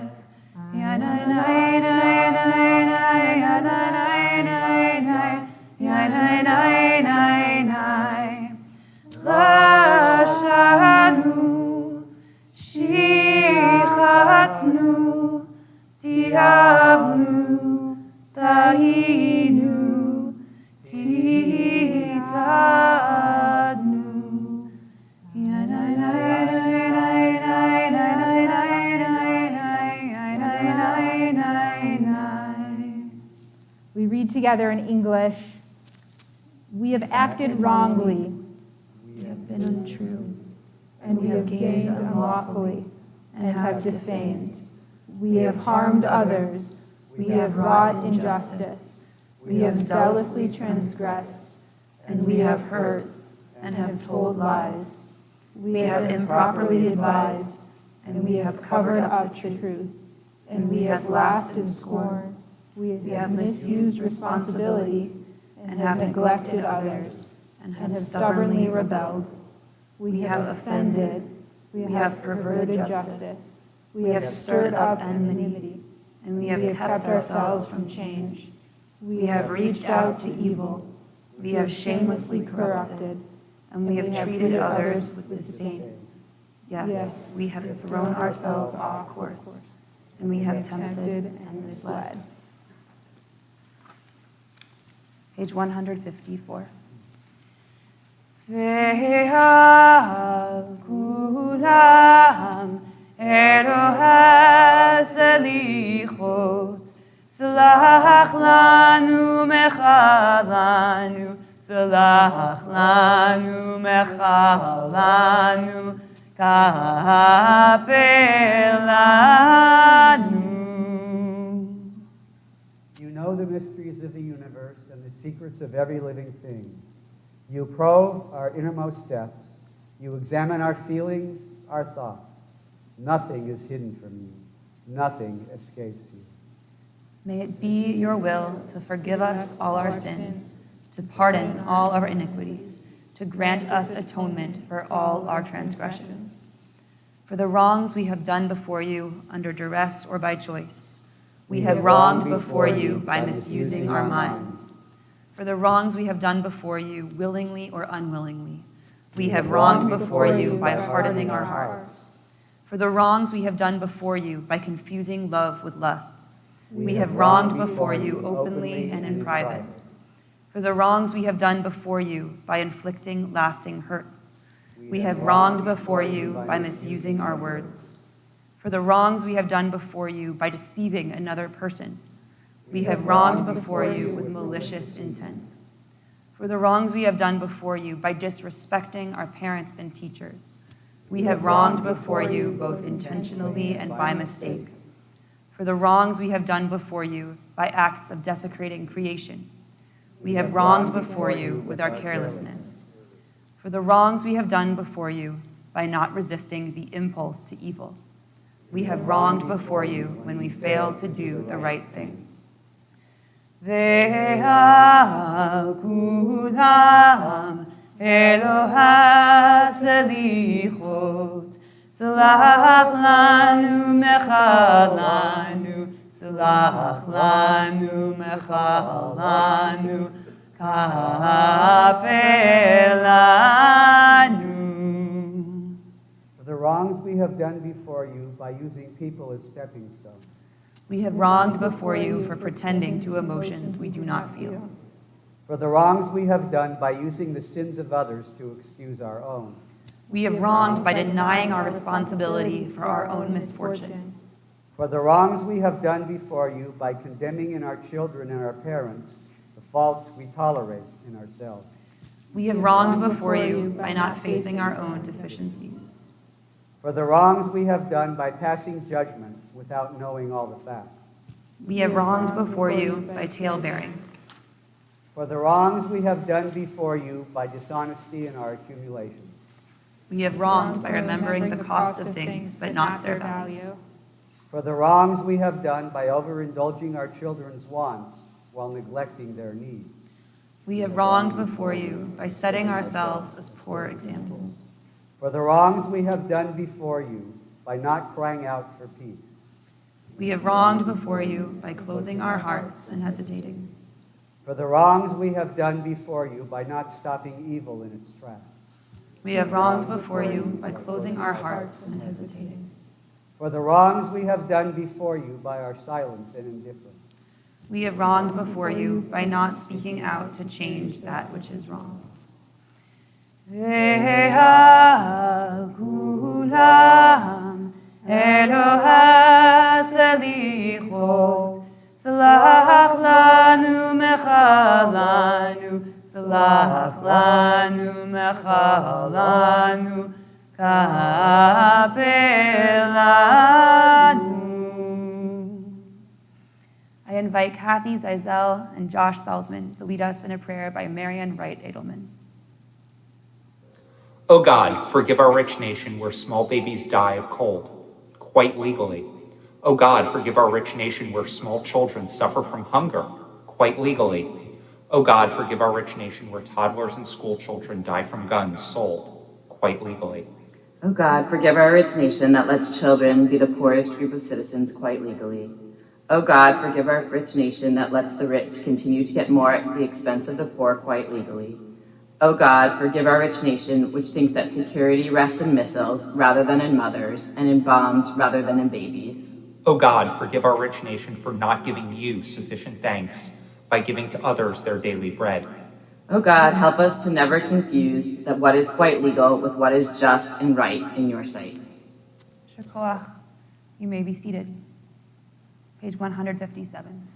Rashanu, Shichatnu, Tihavnu, Tahinu, Titadnu. We read together in English. We have acted wrongly. We have been untrue, And we have gained unlawfully, and have defamed. We have harmed others. We have wrought injustice. We have zealously transgressed, and we have hurt and have told lies. We have improperly advised, and we have covered up the truth. And we have laughed in scorn. We have misused responsibility, and have neglected others, and have stubbornly rebelled. We have offended. We have perverted justice. We have stirred up enmity. And we have kept ourselves from change. We have reached out to evil. We have shamelessly corrupted. And we have treated others with disdain. Yes, we have thrown ourselves off course. And we have tempted and misled. Page 154. Salach lanu mechalanu, salach lanu mechalanu, kapelanu. You know the mysteries of the universe and the secrets of every living thing. You probe our innermost depths. You examine our feelings, our thoughts. Nothing is hidden from you. Nothing escapes you. May it be your will to forgive us all our sins, to pardon all our iniquities, to grant us atonement for all our transgressions. For the wrongs we have done before you under duress or by choice, we have wronged before you by misusing our minds. For the wrongs we have done before you willingly or unwillingly, we have wronged before you by hardening our hearts. For the wrongs we have done before you by confusing love with lust, we have wronged before you openly and in private. For the wrongs we have done before you by inflicting lasting hurts, we have wronged before you by misusing our words. For the wrongs we have done before you by deceiving another person, we have wronged before you with malicious intent. For the wrongs we have done before you by disrespecting our parents and teachers, we have wronged before you both intentionally and by mistake. For the wrongs we have done before you by acts of desecrating creation, we have wronged before you with our carelessness. For the wrongs we have done before you by not resisting the impulse to evil, we have wronged before you when we failed to do the right thing. Ve'al kulam Eloha selichot, salach lanu mechalanu, salach lanu mechalanu, kapelanu. For the wrongs we have done before you by using people as stepping stones, we have wronged before you for pretending to emotions we do not feel. for the wrongs we have done by using the sins of others to excuse our own. We have wronged by denying our responsibility for our own misfortune. For the wrongs we have done before you by condemning in our children and our parents the faults we tolerate in ourselves. We have wronged before you by not facing our own deficiencies. For the wrongs we have done by passing judgment without knowing all the facts. We have wronged before you by talebearing. For the wrongs we have done before you by dishonesty in our accumulations. We have wronged by remembering the cost of things but not their value. For the wrongs we have done by overindulging our children's wants while neglecting their needs. We have wronged before you by setting ourselves as poor examples. For the wrongs we have done before you by not crying out for peace. We have wronged before you by closing our hearts and hesitating. For the wrongs we have done before you by not stopping evil in its tracks. We have wronged before you by closing our hearts and hesitating. For the wrongs we have done before you by our silence and indifference. We have wronged before you by not speaking out to change that which is wrong. Ve'al kulam Eloha selichot, salach lanu mechalanu, salach lanu mechalanu, kapelanu. I invite Kathy Zeisel and Josh Salzman to lead us in a prayer by Marian Wright Edelman. O God, forgive our rich nation where small babies die of cold, quite legally. O God, forgive our rich nation where small children suffer from hunger, quite legally. O God, forgive our rich nation where toddlers and school children die from guns sold, quite legally. O God, forgive our rich nation that lets children be the poorest group of citizens quite legally. O God, forgive our rich nation that lets the rich continue to get more at the expense of the poor quite legally. O God, forgive our rich nation which thinks that security rests in missiles rather than in mothers, and in bombs rather than in babies. O God, forgive our rich nation for not giving you sufficient thanks by giving to others their daily bread. O God, help us to never confuse that what is quite legal with what is just and right in your sight. Shakoach. You may be seated. Page 157.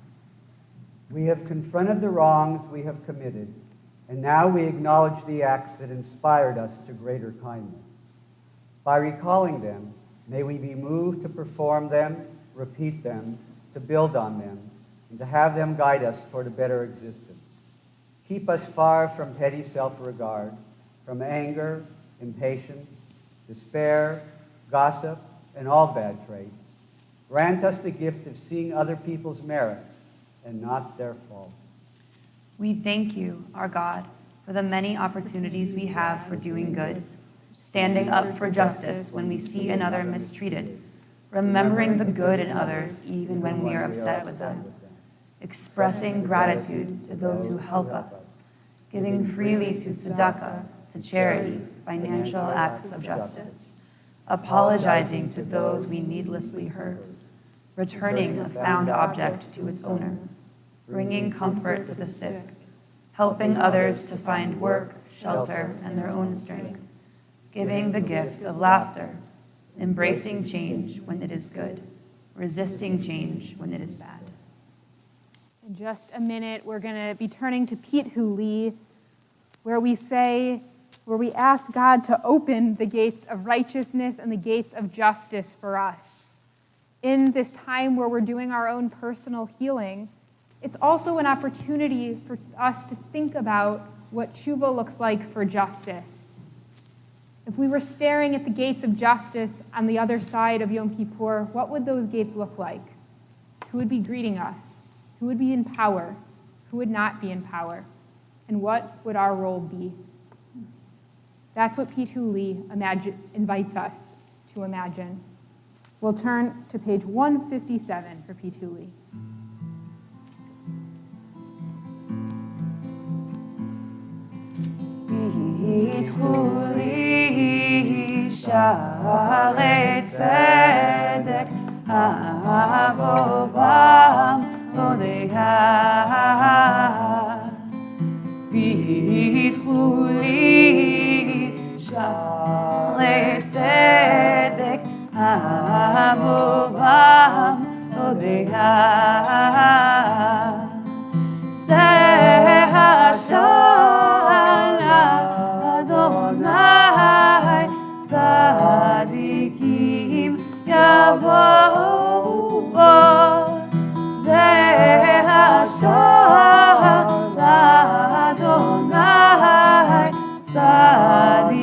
We have confronted the wrongs we have committed, and now we acknowledge the acts that inspired us to greater kindness. By recalling them, may we be moved to perform them, repeat them, to build on them, and to have them guide us toward a better existence. Keep us far from petty self-regard, from anger, impatience, despair, gossip, and all bad traits. Grant us the gift of seeing other people's merits and not their faults. We thank you, our God, for the many opportunities we have for doing good, standing up for justice when we see another mistreated, remembering the good in others even when we are upset with them, expressing gratitude to those who help us, giving freely to tzedakah, to charity, financial acts of justice, apologizing to those we needlessly hurt, returning a found object to its owner, bringing comfort to the sick, helping others to find work, shelter, and their own strength, giving the gift of laughter, embracing change when it is good, resisting change when it is bad. In just a minute, we're going to be turning to Pete Hooley, where we ask God to open the gates of righteousness and the gates of justice for us. In this time where we're doing our own personal healing, it's also an opportunity for us to think about what tshuva looks like for justice. If we were staring at the gates of justice on the other side of Yom Kippur, what would those gates look like? Who would be greeting us? Who would be in power? Who would not be in power? And what would our role be? That's what Pete Hooley invites us to imagine. We'll turn to page 157 for Pete Hooley. Pete Hooley, Sha'arei Tzedek, Avovam Odeha. Pete Hooley, Sha'arei Tzedek, Avovam Odeha. Tzadikim yavohu bo, zeh hashar l'Adonai. Tzadikim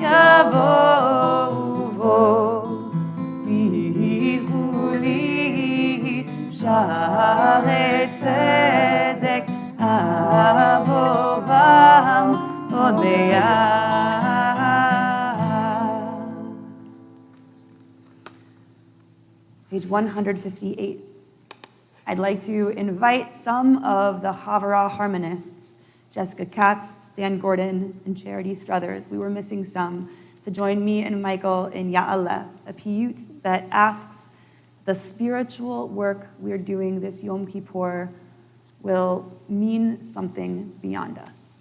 yavohu bo, b'chuli sha'arei tzedek avovam odeah. Page 158. I'd like to invite some of the Havurah harmonists, Jessica Katz, Dan Gordon, and Charity Struthers, we were missing some, to join me and Michael in Ya'aleh, a piyut that asks the spiritual work we're doing this Yom Kippur will mean something beyond us.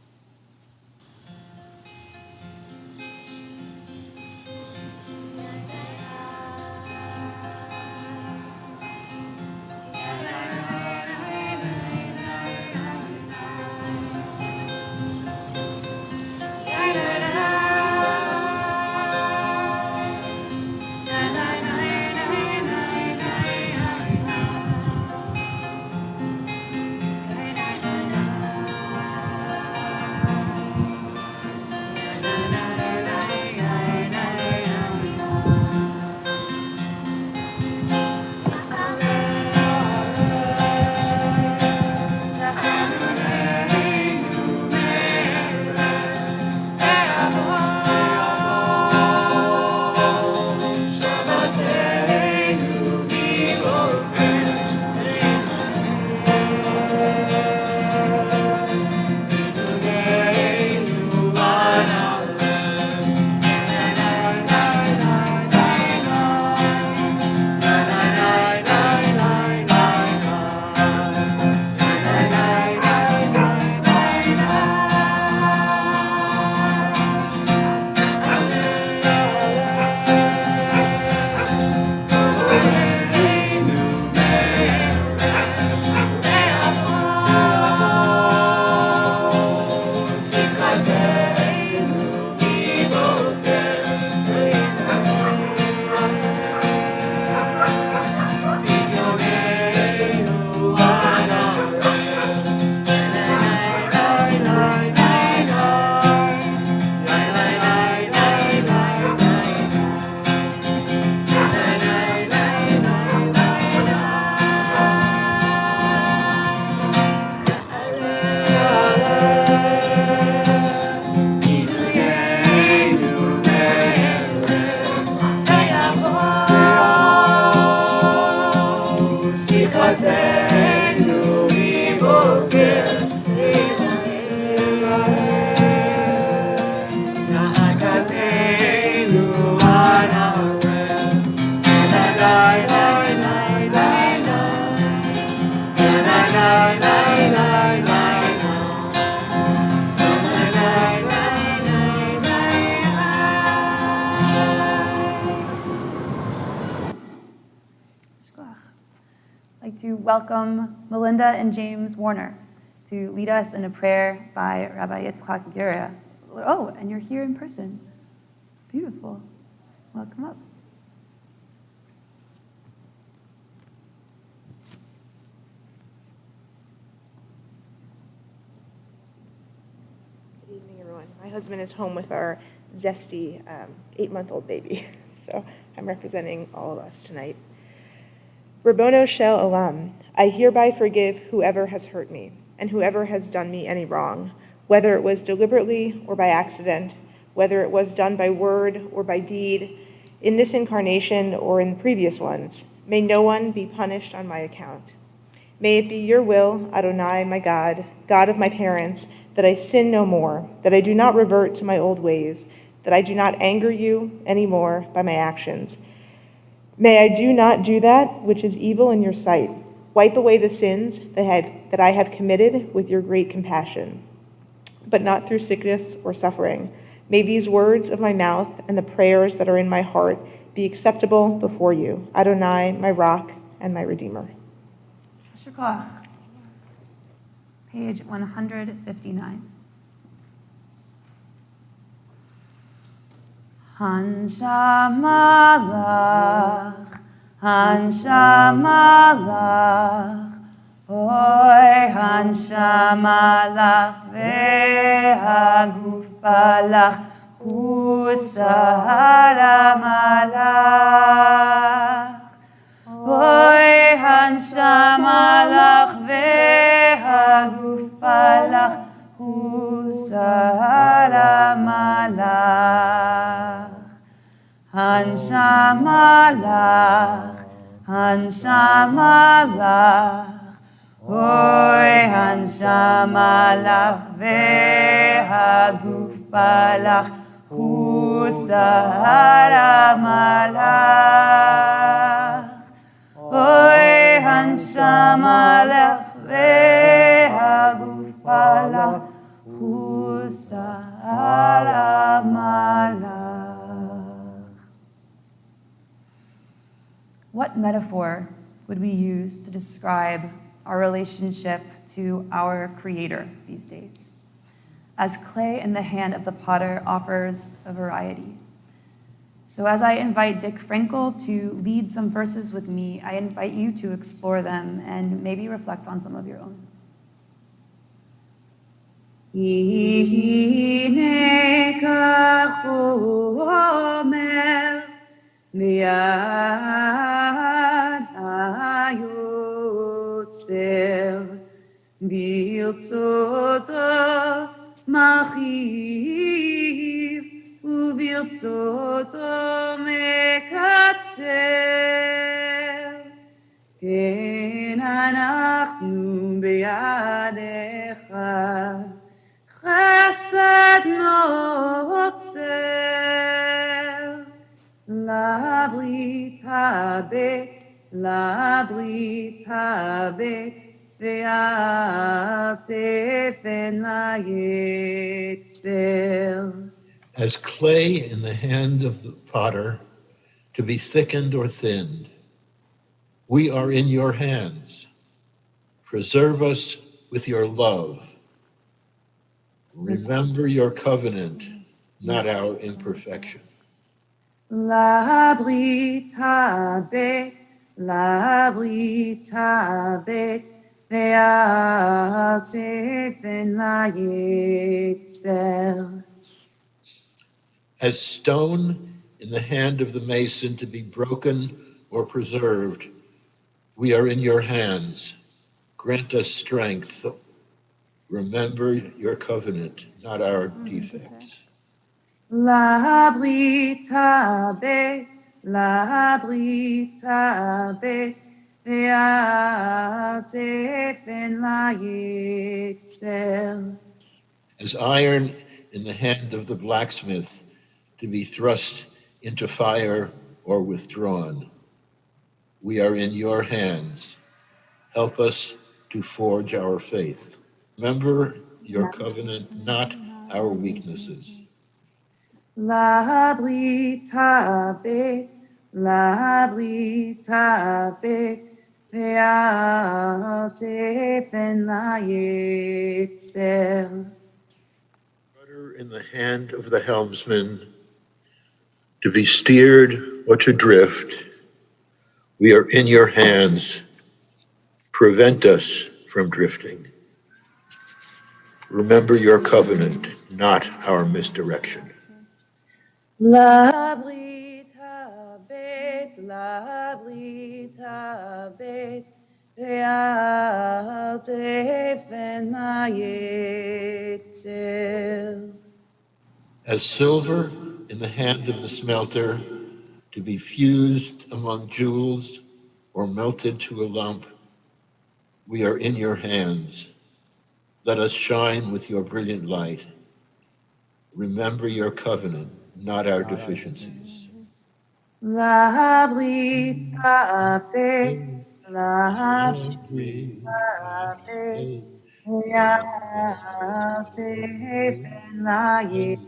Eloheinu v'boker Na'akatenu anawel Nanai nai nai nai nai Nanai nai nai nai I'd like to welcome Melinda and James Warner to lead us in a prayer by Rabbi Yitzchak Geria. Oh, and you're here in person. Beautiful. Welcome up. Good evening, everyone. My husband is home with our zesty 8-month-old baby, so I'm representing all of us tonight. Rabbono Shel Olam, I hereby forgive whoever has hurt me and whoever has done me any wrong, whether it was deliberately or by accident, whether it was done by word or by deed, in this incarnation or in previous ones. May no one be punished on my account. May it be your will, Adonai, my God, God of my parents, that I sin no more, that I do not revert to my old ways, that I do not anger you anymore by my actions. May I do not do that which is evil in your sight. Wipe away the sins that I have committed with your great compassion, but not through sickness or suffering. May these words of my mouth and the prayers that are in my heart be acceptable before you, Adonai, my rock and my redeemer. Yasher koach. Page 159. Hanshamalach, Hanshamalach, Oy Hanshamalach ve'hagufalach, Husalamalach, Oy Hanshamalach ve'hagufalach, Husalamalach. Hanshamalach, Hanshamalach, Oy Hanshamalach ve'hagufalach, Husalamalach, Oy Hanshamalach ve'hagufalach, Husalamalach. What metaphor would we use to describe our relationship to our Creator these days? As clay in the hand of the potter offers a variety. So as I invite Dick Frankel to lead some verses with me, I invite you to explore them and maybe reflect on some of your own. Hine kachomer miad hayotzer birtzoto machiv uvirtzoto mekatzer ken anachnu beyadecha chesed notzer labrit habet ve'al tefen la'yetzer. As clay in the hand of the potter, to be thickened or thinned, we are in your hands. Preserve us with your love. Remember your covenant, not our imperfection. Labrit habet ve'al tefen la'yetzer. As stone in the hand of the mason to be broken or preserved, we are in your hands. Grant us strength. Remember your covenant, not our defects. Labrit habet ve'al tefen la'yitzel. As iron in the hand of the blacksmith to be thrust into fire or withdrawn, we are in your hands. Help us to forge our faith. Remember your covenant, not our weaknesses. Labli tabit, ve'al tefen la'yitzel. Rudder in the hand of the helmsman to be steered or to drift. We are in your hands. Prevent us from drifting. Remember your covenant, not our misdirection. Labli tabit, ve'al tefen la'yitzel. As silver in the hand of the smelter, to be fused among jewels or melted to a lump, we are in your hands. Let us shine with your brilliant light. Remember your covenant, not our deficiencies. Labli tabit, ve'al tefen la'yitzel.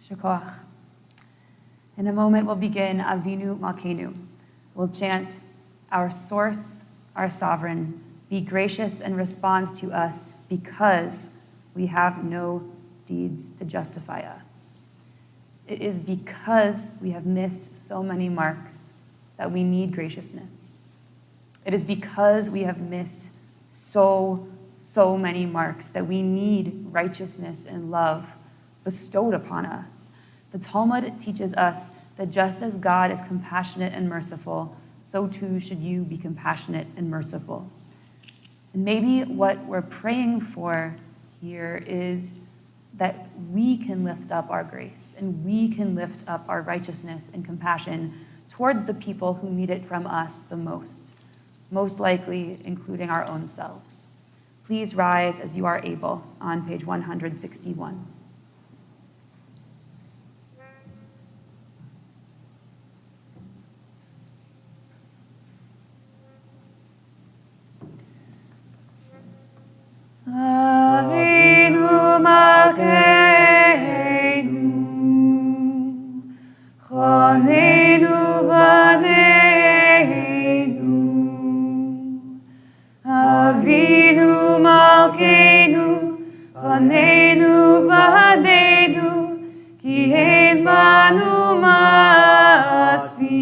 Shakoach. In a moment, we'll begin Avinu Malkeinu. We'll chant, our source, our sovereign, be gracious and respond to us because we have no deeds to justify us. It is because we have missed so many marks that we need graciousness. It is because we have missed so many marks that we need righteousness and love bestowed upon us. The Talmud teaches us that just as God is compassionate and merciful, so too should you be compassionate and merciful. And maybe what we're praying for here is that we can lift up our grace and we can lift up our righteousness and compassion towards the people who need it from us the most likely including our own selves. Please rise as you are able on page 161. Avinu Malkeinu, Choneinu Vaneinu. Avinu Malkeinu, Choneinu Vaneinu, Ki ein banu maasim.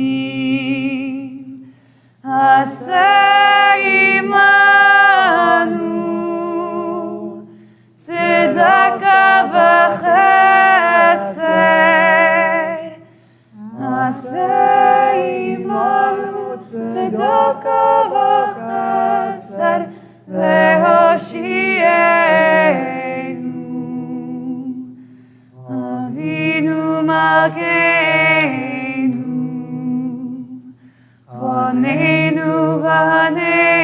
Aseh imanu tzedakah v'chesed. Aseh imanu tzedakah v'chesed ve'hoshienu. Avinu Malkeinu, Choneinu Vaneinu.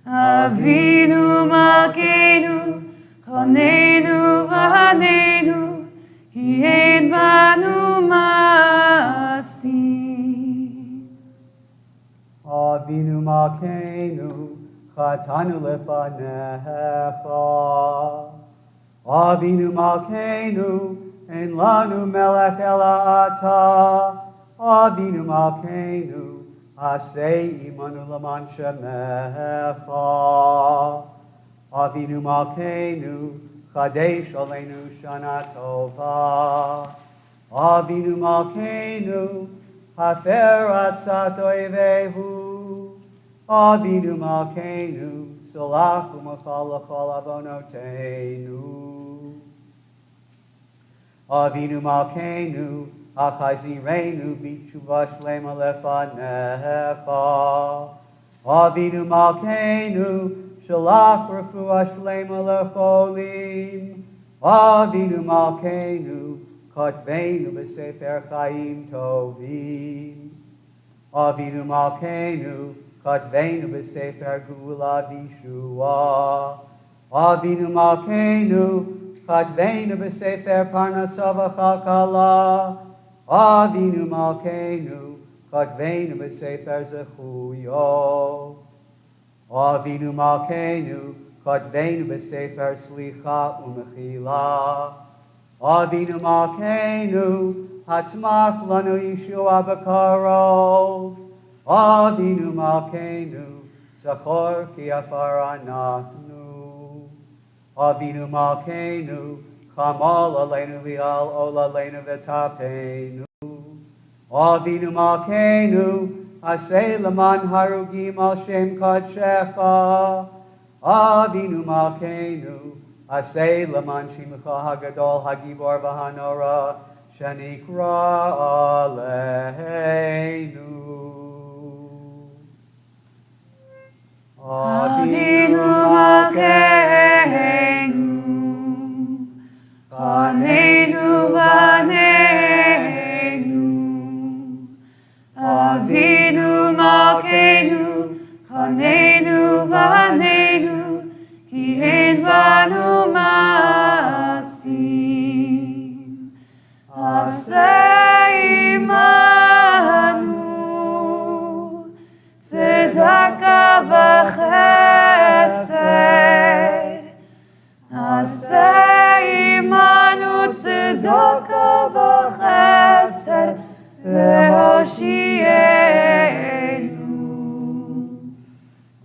Avinu Malkeinu, Choneinu Vaneinu, Ki ein banu maasim. Avinu Malkeinu, Chatanu lefanecha. Avinu Malkeinu, Ein lanu melech ela ata. Avinu Malkeinu, Asei imanu laman shemecha. Avinu Malkeinu, Chadesh aleinu shana tova. Avinu Malkeinu, Hafer atzat oivehu. Avinu Malkeinu, Salach umachal l'chol avonoteinu. Avinu Malkeinu, Achazirenu b'tshuva shlema lefanecha. Avinu Malkeinu, Shalach refuah shlema lecholim. Avinu Malkeinu, Kotvenu b'sefer chaim tovim. Avinu Malkeinu, Kotvenu b'sefer gula v'yeshua. Avinu Malkeinu, Kotvenu b'sefer parnasa v'chalkala. Avinu Malkeinu, Kotvenu b'sefer zechuyo. Avinu Malkeinu, Kotvenu b'sefer slicha u'mechila. Avinu Malkeinu, Hatzmach lanu Yeshua b'karov. Avinu Malkeinu, Zachor ki afar anachnu. Avinu Malkeinu, Chamal aleinu v'al ol aleinu v'tapenu. Avinu Malkeinu, Aseh leman harugim al shem kadshecha. Avinu Malkeinu, Aseh leman shimcha hagadol hagibor v'hanora shenikra aleinu. Avinu Malkeinu, Chaneinu v'aneinu. Avinu Malkeinu, Chaneinu v'aneinu, ki ein banu masim. Aseh imanu, tzedaka v'chesed. Aseh imanu, tzedaka v'chesed, ve'hoshienu.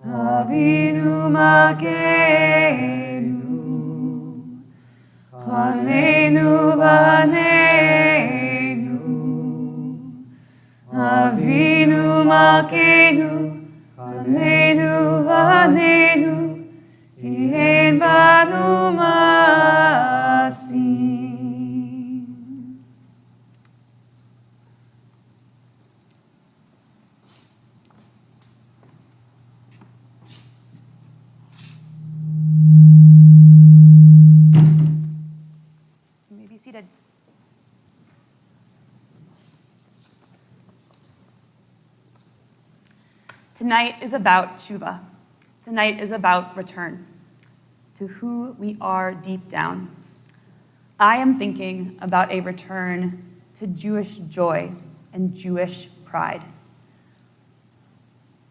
Avinu Malkeinu, Chaneinu v'aneinu. Avinu Malkeinu, Chaneinu v'aneinu, ki ein banu masim. You may be seated. Tonight is about Tshuva. Tonight is about return to who we are deep down. I am thinking about a return to Jewish joy and Jewish pride.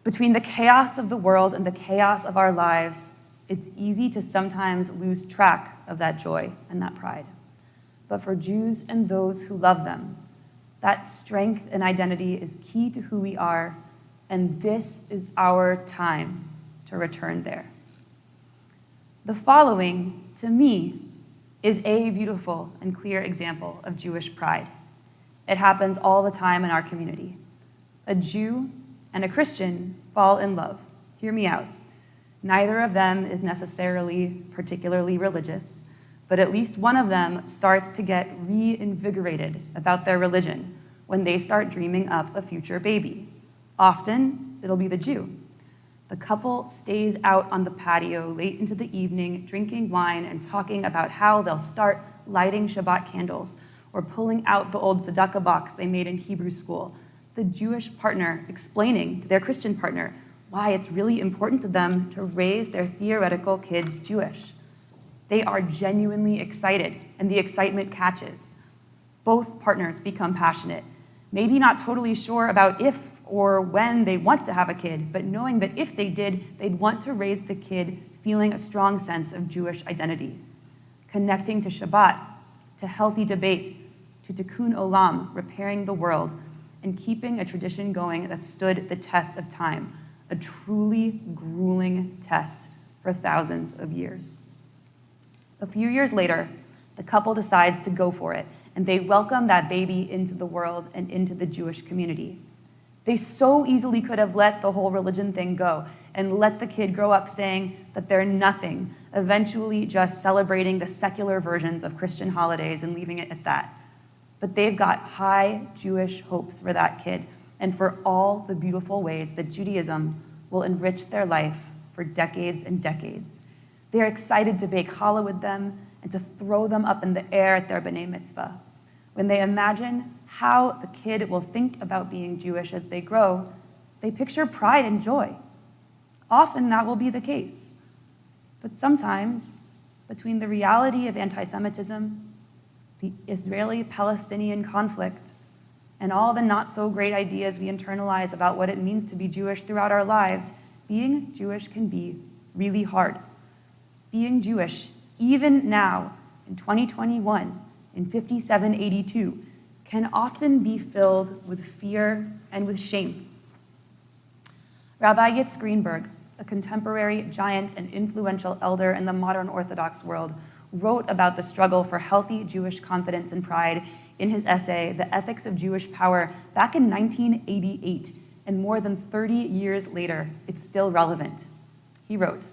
Between the chaos of the world and the chaos of our lives, it's easy to sometimes lose track of that joy and that pride. But for Jews and those who love them, that strength and identity is key to who we are, and this is our time to return there. The following, to me, is a beautiful and clear example of Jewish pride. It happens all the time in our community. A Jew and a Christian fall in love. Hear me out. Neither of them is necessarily particularly religious, but at least one of them starts to get reinvigorated about their religion when they start dreaming up a future baby. Often, it'll be the Jew. The couple stays out on the patio late into the evening, drinking wine and talking about how they'll start lighting Shabbat candles or pulling out the old tzedakah box they made in Hebrew school. The Jewish partner explaining to their Christian partner why it's really important to them to raise their theoretical kids Jewish. They are genuinely excited, and the excitement catches. Both partners become passionate, maybe not totally sure about if or when they want to have a kid, but knowing that if they did, they'd want to raise the kid feeling a strong sense of Jewish identity, connecting to Shabbat, to healthy debate, to tikkun olam, repairing the world, and keeping a tradition going that stood the test of time, a truly grueling test for thousands of years. A few years later, the couple decides to go for it, and they welcome that baby into the world and into the Jewish community. They so easily could have let the whole religion thing go and let the kid grow up saying that they're nothing, eventually just celebrating the secular versions of Christian holidays and leaving it at that. But they've got high Jewish hopes for that kid and for all the beautiful ways that Judaism will enrich their life for decades and decades. They're excited to bake challah with them and to throw them up in the air at their b'nai mitzvah. When they imagine how the kid will think about being Jewish as they grow, they picture pride and joy. Often that will be the case. But sometimes, between the reality of anti-Semitism, the Israeli-Palestinian conflict, and all the not-so-great ideas we internalize about what it means to be Jewish throughout our lives, being Jewish can be really hard. Being Jewish, even now, in 2021, in 5782, can often be filled with fear and with shame. Rabbi Yitzhak Greenberg, a contemporary giant and influential elder in the modern Orthodox world, wrote about the struggle for healthy Jewish confidence and pride in his essay, The Ethics of Jewish Power, back in 1988, and more than 30 years later, it's still relevant. He wrote,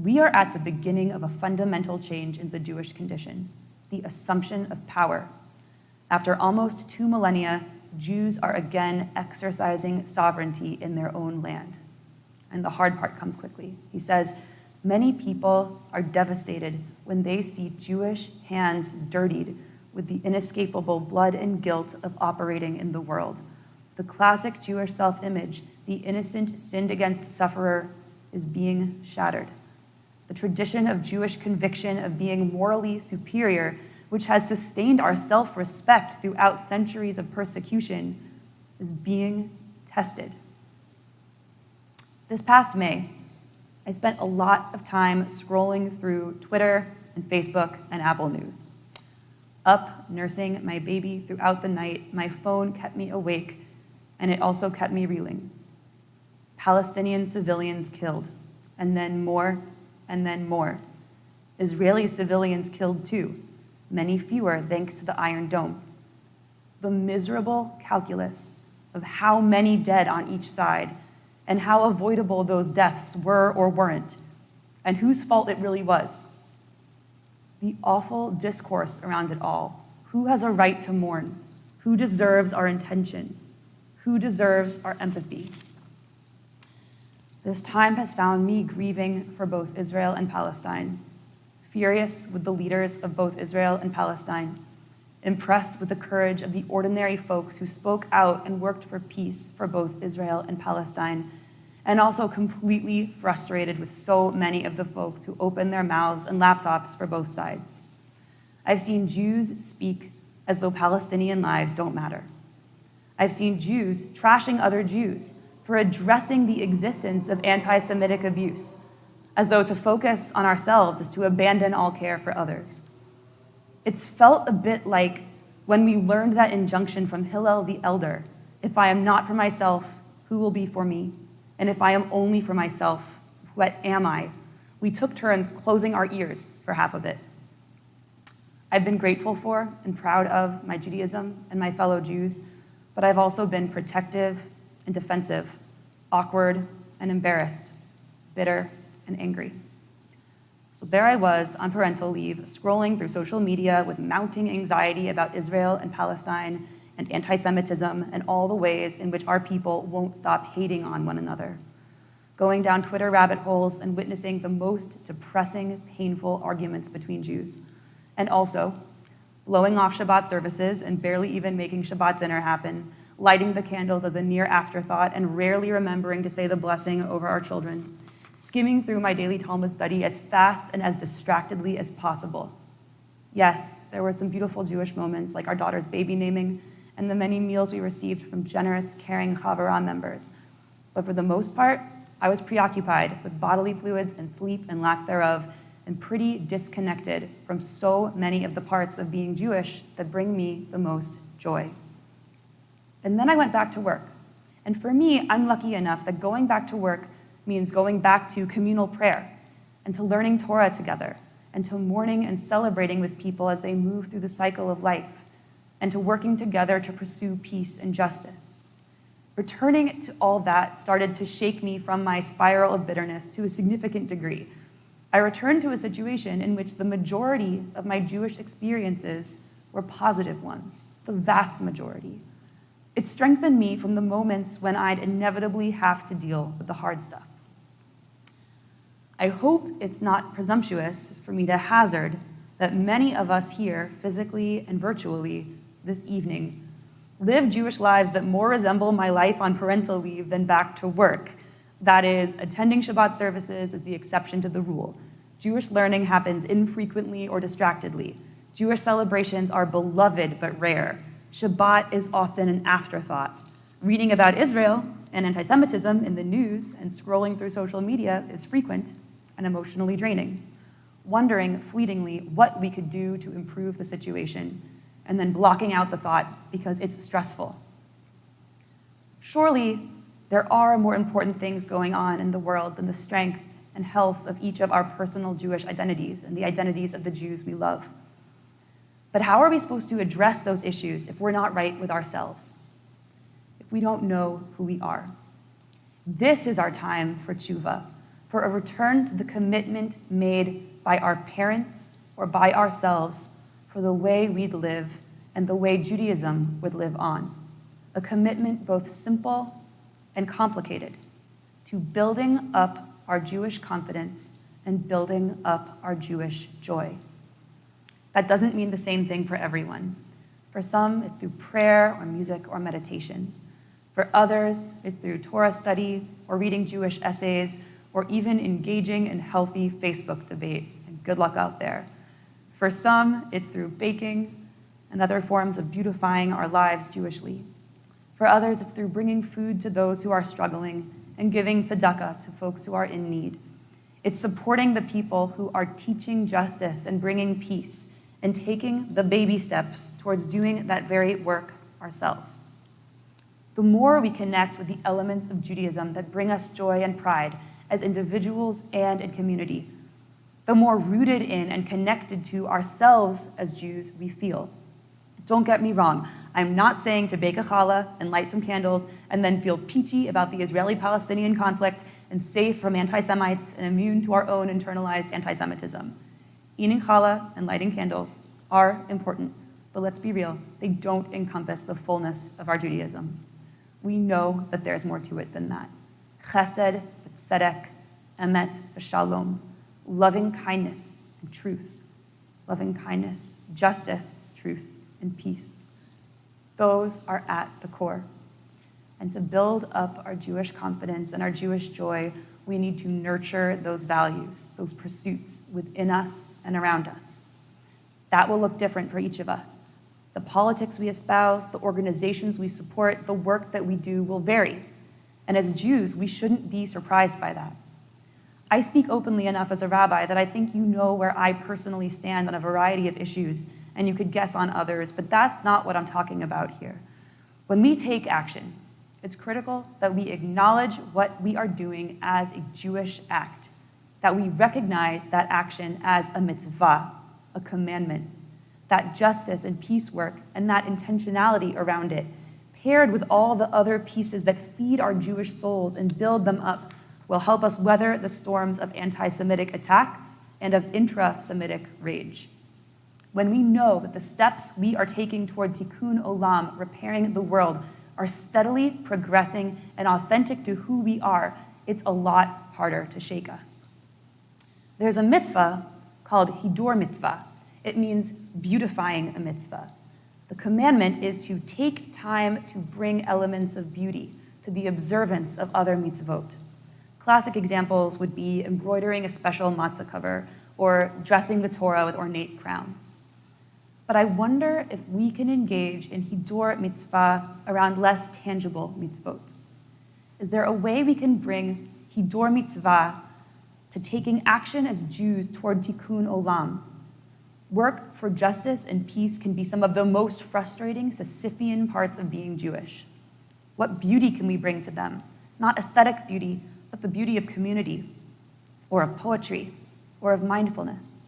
"We are at the beginning of a fundamental change in the Jewish condition, the assumption of power. After almost 2 millennia, Jews are again exercising sovereignty in their own land." And the hard part comes quickly. He says, "Many people are devastated when they see Jewish hands dirtied with the inescapable blood and guilt of operating in the world. The classic Jewish self-image, the innocent sinned against sufferer, is being shattered. The tradition of Jewish conviction of being morally superior, which has sustained our self-respect throughout centuries of persecution, is being tested." This past May, I spent a lot of time scrolling through Twitter and Facebook and Apple News. Up nursing my baby throughout the night, my phone kept me awake, and it also kept me reeling. Palestinian civilians killed, and then more, and then more. Israeli civilians killed too, many fewer thanks to the Iron Dome. The miserable calculus of how many dead on each side and how avoidable those deaths were or weren't, and whose fault it really was. The awful discourse around it all. Who has a right to mourn? Who deserves our intention? Who deserves our empathy? This time has found me grieving for both Israel and Palestine, furious with the leaders of both Israel and Palestine, impressed with the courage of the ordinary folks who spoke out and worked for peace for both Israel and Palestine, and also completely frustrated with so many of the folks who open their mouths and laptops for both sides. I've seen Jews speak as though Palestinian lives don't matter. I've seen Jews trashing other Jews for addressing the existence of anti-Semitic abuse, as though to focus on ourselves is to abandon all care for others. It's felt a bit like when we learned that injunction from Hillel the elder, "If I am not for myself, who will be for me? And if I am only for myself, what am I?" We took turns closing our ears for half of it. I've been grateful for and proud of my Judaism and my fellow Jews, but I've also been protective and defensive, awkward and embarrassed, bitter and angry. So there I was on parental leave, scrolling through social media with mounting anxiety about Israel and Palestine and anti-Semitism and all the ways in which our people won't stop hating on one another. Going down Twitter rabbit holes and witnessing the most depressing, painful arguments between Jews. And also blowing off Shabbat services and barely even making Shabbat dinner happen, lighting the candles as a near afterthought and rarely remembering to say the blessing over our children, skimming through my daily Talmud study as fast and as distractedly as possible. Yes, there were some beautiful Jewish moments like our daughter's baby naming and the many meals we received from generous, caring Havurah members. But for the most part, I was preoccupied with bodily fluids and sleep and lack thereof, and pretty disconnected from so many of the parts of being Jewish that bring me the most joy. And then I went back to work. And for me, I'm lucky enough that going back to work means going back to communal prayer and to learning Torah together and to mourning and celebrating with people as they move through the cycle of life and to working together to pursue peace and justice. Returning to all that started to shake me from my spiral of bitterness to a significant degree. I returned to a situation in which the majority of my Jewish experiences were positive ones, the vast majority. It strengthened me from the moments when I'd inevitably have to deal with the hard stuff. I hope it's not presumptuous for me to hazard that many of us here, physically and virtually, this evening, live Jewish lives that more resemble my life on parental leave than back to work. That is, attending Shabbat services is the exception to the rule. Jewish learning happens infrequently or distractedly. Jewish celebrations are beloved but rare. Shabbat is often an afterthought. Reading about Israel and anti-Semitism in the news and scrolling through social media is frequent and emotionally draining. Wondering fleetingly what we could do to improve the situation, and then blocking out the thought because it's stressful. Surely, there are more important things going on in the world than the strength and health of each of our personal Jewish identities and the identities of the Jews we love. But how are we supposed to address those issues if we're not right with ourselves? If we don't know who we are? This is our time for tshuva, for a return to the commitment made by our parents or by ourselves for the way we'd live and the way Judaism would live on. A commitment both simple and complicated to building up our Jewish confidence and building up our Jewish joy. That doesn't mean the same thing for everyone. For some, it's through prayer or music or meditation. For others, it's through Torah study or reading Jewish essays or even engaging in healthy Facebook debate. And good luck out there. For some, it's through baking and other forms of beautifying our lives Jewishly. For others, it's through bringing food to those who are struggling and giving tzedakah to folks who are in need. It's supporting the people who are teaching justice and bringing peace and taking the baby steps towards doing that very work ourselves. The more we connect with the elements of Judaism that bring us joy and pride as individuals and in community, the more rooted in and connected to ourselves as Jews we feel. Don't get me wrong, I'm not saying to bake a challah and light some candles and then feel peachy about the Israeli-Palestinian conflict and safe from anti-Semites and immune to our own internalized anti-Semitism. Eating challah and lighting candles are important, but let's be real, they don't encompass the fullness of our Judaism. We know that there's more to it than that. Chesed, tzedek, emet, shalom, loving kindness and truth, loving kindness, justice, truth, and peace. Those are at the core. And to build up our Jewish confidence and our Jewish joy, we need to nurture those values, those pursuits within us and around us. That will look different for each of us. The politics we espouse, the organizations we support, the work that we do will vary. And as Jews, we shouldn't be surprised by that. I speak openly enough as a rabbi that I think you know where I personally stand on a variety of issues, and you could guess on others, but that's not what I'm talking about here. When we take action, it's critical that we acknowledge what we are doing as a Jewish act, that we recognize that action as a mitzvah, a commandment, that justice and peace work and that intentionality around it, paired with all the other pieces that feed our Jewish souls and build them up, will help us weather the storms of anti-Semitic attacks and of intra-Semitic rage. When we know that the steps we are taking toward tikkun olam, repairing the world, are steadily progressing and authentic to who we are, it's a lot harder to shake us. There's a mitzvah called hidur mitzvah. It means beautifying a mitzvah. The commandment is to take time to bring elements of beauty to the observance of other mitzvot. Classic examples would be embroidering a special matzah cover or dressing the Torah with ornate crowns. But I wonder if we can engage in hidur mitzvah around less tangible mitzvot. Is there a way we can bring hidur mitzvah to taking action as Jews toward tikkun olam? Work for justice and peace can be some of the most frustrating Sisyphean parts of being Jewish. What beauty can we bring to them? Not aesthetic beauty, but the beauty of community, or of poetry, or of mindfulness.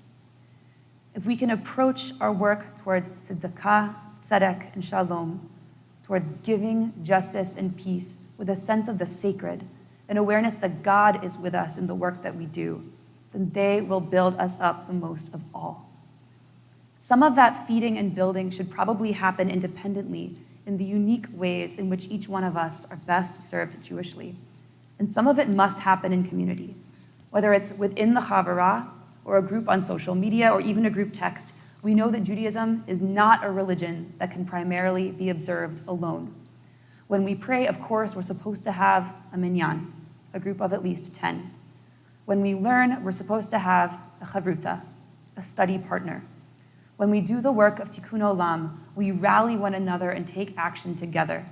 If we can approach our work towards tzedakah, tzedek, and shalom, towards giving justice and peace with a sense of the sacred, an awareness that God is with us in the work that we do, then they will build us up the most of all. Some of that feeding and building should probably happen independently in the unique ways in which each one of us are best served Jewishly. And some of it must happen in community, whether it's within the Havurah or a group on social media, or even a group text, we know that Judaism is not a religion that can primarily be observed alone. When we pray, of course, we're supposed to have a minyan, a group of at least 10. When we learn, we're supposed to have a Havurah, a study partner. When we do the work of Tikkun Olam, we rally one another and take action together.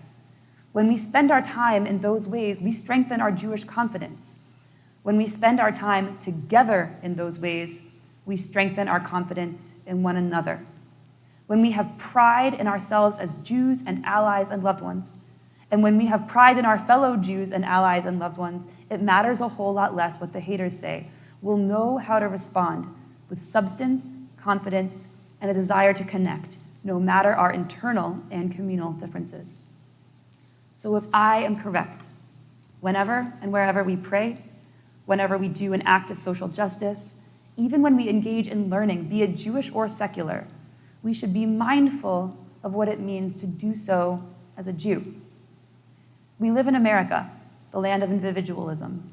When we spend our time in those ways, we strengthen our Jewish confidence. When we spend our time together in those ways, we strengthen our confidence in one another. When we have pride in ourselves as Jews and allies and loved ones, and when we have pride in our fellow Jews and allies and loved ones, it matters a whole lot less what the haters say. We'll know how to respond with substance, confidence, and a desire to connect, no matter our internal and communal differences. So if I am correct, whenever and wherever we pray, whenever we do an act of social justice, even when we engage in learning, be it Jewish or secular, we should be mindful of what it means to do so as a Jew. We live in America, the land of individualism,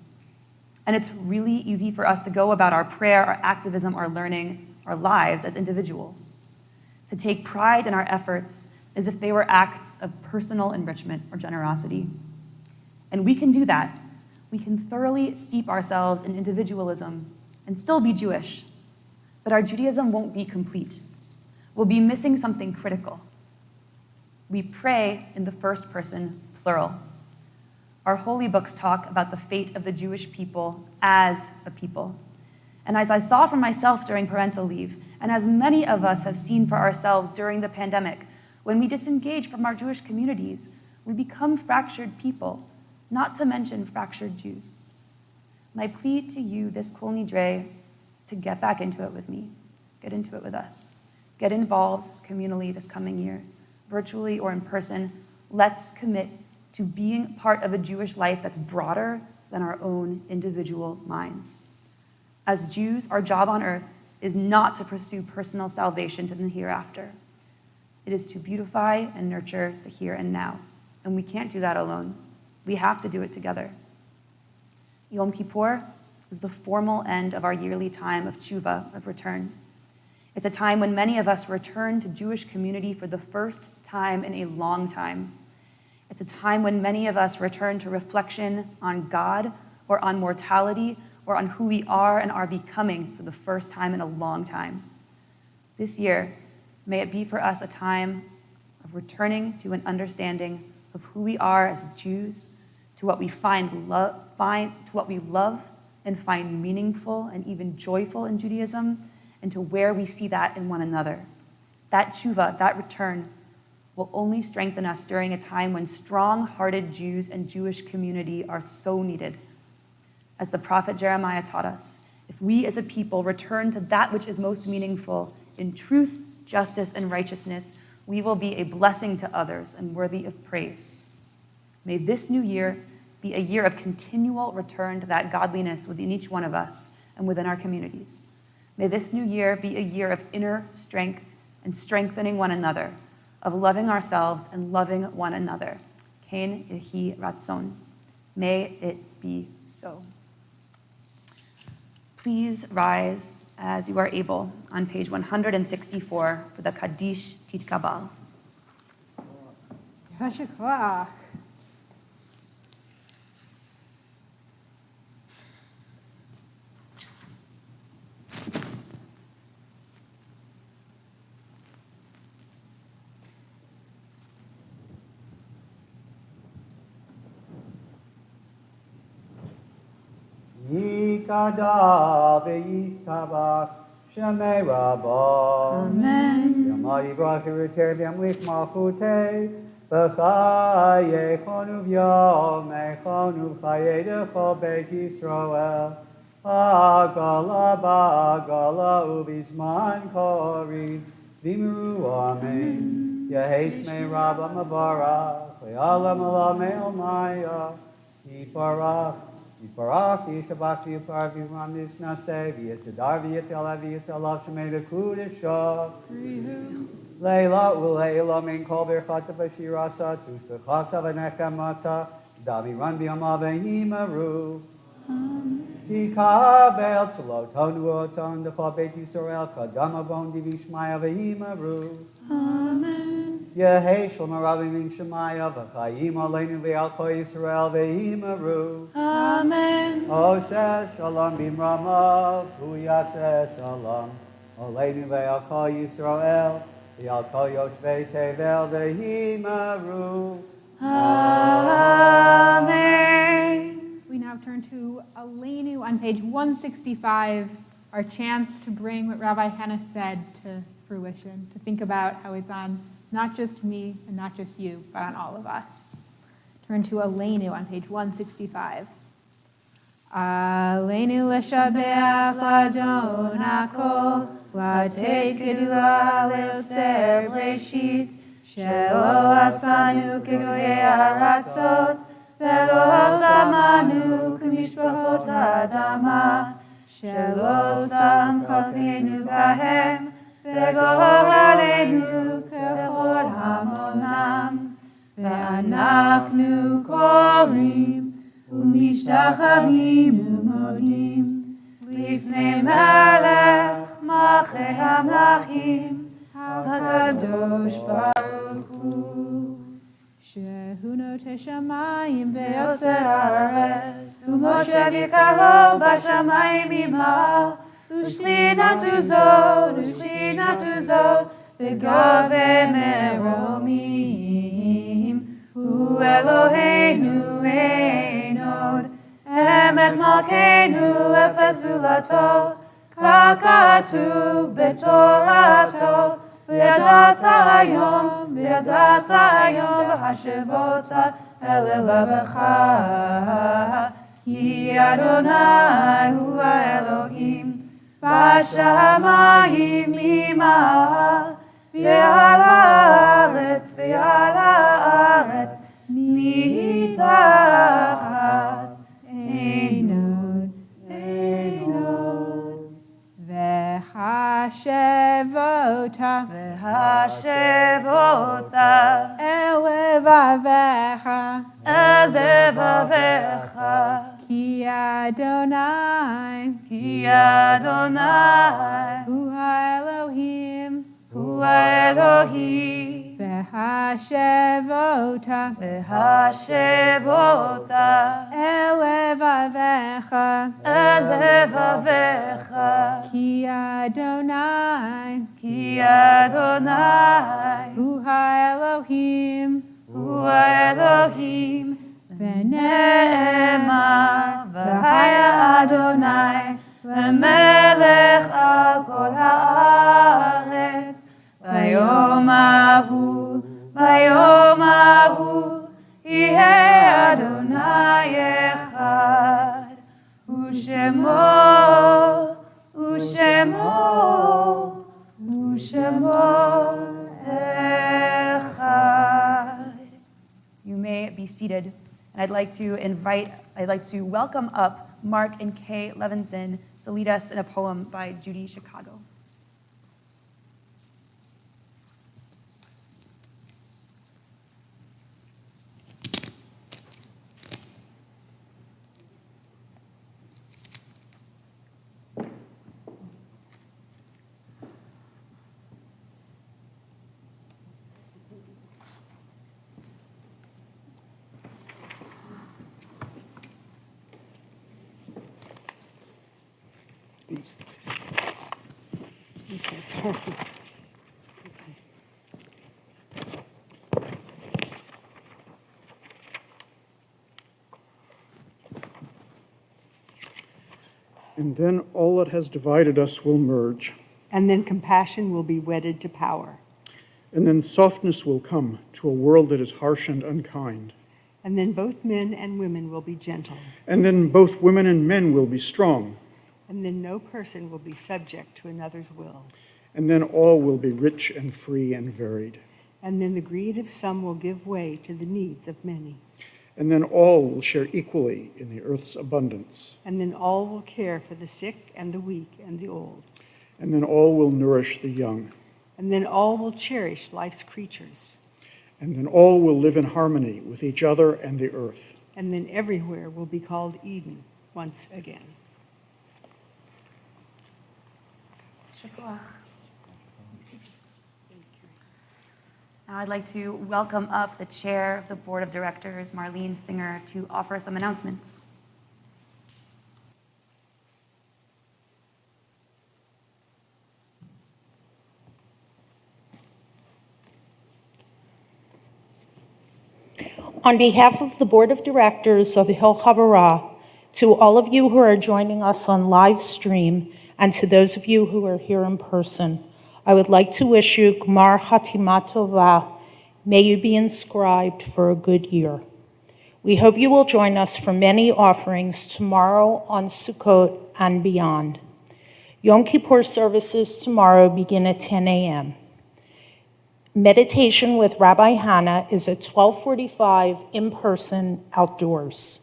and it's really easy for us to go about our prayer, our activism, our learning, our lives as individuals, to take pride in our efforts as if they were acts of personal enrichment or generosity. And we can do that. We can thoroughly steep ourselves in individualism and still be Jewish, but our Judaism won't be complete. We'll be missing something critical. We pray in the first person plural. Our holy books talk about the fate of the Jewish people as a people. And as I saw for myself during parental leave, and as many of us have seen for ourselves during the pandemic, when we disengage from our Jewish communities, we become fractured people, not to mention fractured Jews. My plea to you this Kol Nidre is to get back into it with me, get into it with us. Get involved communally this coming year, virtually or in person. Let's commit to being part of a Jewish life that's broader than our own individual minds. As Jews, our job on earth is not to pursue personal salvation to the hereafter. It is to beautify and nurture the here and now. And we can't do that alone. We have to do it together. Yom Kippur is the formal end of our yearly time of tshuva, of return. It's a time when many of us return to Jewish community for the first time in a long time. It's a time when many of us return to reflection on God or on mortality or on who we are and are becoming for the first time in a long time. This year, may it be for us a time of returning to an understanding of who we are as Jews, to what we love and find meaningful and even joyful in Judaism, and to where we see that in one another. That tshuva, that return, will only strengthen us during a time when strong-hearted Jews and Jewish community are so needed. As the prophet Jeremiah taught us, if we as a people return to that which is most meaningful in truth, justice, and righteousness, we will be a blessing to others and worthy of praise. May this new year be a year of continual return to that godliness within each one of us and within our communities. May this new year be a year of inner strength and strengthening one another, of loving ourselves and loving one another. Ken yehi ratzon. May it be so. Please rise as you are able on page 164 for the Kaddish Titkabal. Yasher koach. Yikada v'yitabach Shemei Rabba. Amen. Yamari brachiruter Mikhamukha B'chayechon uv'yomechon uv'chayedecho Beit Yisrael Hagala b'agala uv'izman korin v'imru amen. Yeheshmei Rabba mavarach Le'alam alamei almaya Yiparach Yiparach, Yishabach, Yipar, Yimam, Nisnaseh, Yitadar, Yitala, Yitalav, Shemei, Kudesha. Leila, Uleila, Min Kol, Birchata, Bashirasa, Tushbechata, Venechamata, Davi, Ran, Biamav, Yimaru. Amen. תקבל צלותינו ואותנו לכל בית ישראל, קדם אבון דיבי שמיה ואימרו. אמן. יהי שלום הרבי מן שמיה וחיים עלינו ועל כל ישראל ואימרו. אמן. עושה שלום במרמיו, הוא יעשה שלום עלינו ועל כל ישראל ועל כל יושבי תבל ואימרו. Amen. We now turn to Aleinu on page 165, our chance to bring what Rabbi Hannah said to fruition, to think about how it's on not just me and not just you, but on all of us. Turn to Aleinu on page 165. Aleinu l'shabeach l'adon hakol, l'ateit gedula l'yotzer b'reshit, shelo asanu k'goyei haratzot, velo samanu k'mishpachot ha'adama, shelo sam chalkeinu bahem, v'gor aleinu k'chol hamonam, ve'anachnu korim, ומשתחווים ומודים לפני מלך מלכי המלכים הקדוש ברוך הוא שהוא נוטה שמיים ויוצר הארץ ומושב יקרו בשמיים ממעל ושכינתו זו בגובה מרומים הוא אלוהינו אין עוד אמת מלכנו אפס זולתו ככתוב בתורתו וידעת היום והשבות אל לבבך כי אדוני הוא האלוהים בשמיים ממעל ועל הארץ מתחת אין עוד והשב אותה אל לבבך כי אדוני הוא האלוהים והשב אותה אל לבבך כי אדוני הוא האלוהים ונאמר והיה אדוני למלך על כל הארץ ביום ההוא יהיה אדוני אחד ושמו אחד. You may be seated. And I'd like to welcome up Mark and Kay Levinson to lead us in a poem by Judy Chicago. And then all that has divided us will merge. And then compassion will be wedded to power. And then softness will come to a world that is harsh and unkind. And then both men and women will be gentle. And then both women and men will be strong. And then no person will be subject to another's will. And then all will be rich and free and varied. And then the greed of some will give way to the needs of many. And then all will share equally in the earth's abundance. And then all will care for the sick and the weak and the old. And then all will nourish the young. And then all will cherish life's creatures. And then all will live in harmony with each other and the earth. And then everywhere will be called Eden once again. Now I'd like to welcome up the chair of the board of directors, Marlene Singer, to offer some announcements. On behalf of the Board of Directors of Hill Havurah, to all of you who are joining us on live stream, and to those of you who are here in person, I would like to wish you Gmar Hatima Tova. May you be inscribed for a good year. We hope you will join us for many offerings tomorrow on Sukkot and beyond. Yom Kippur services tomorrow begin at 10 a.m. Meditation with Rabbi Hannah is at 12:45 in person outdoors.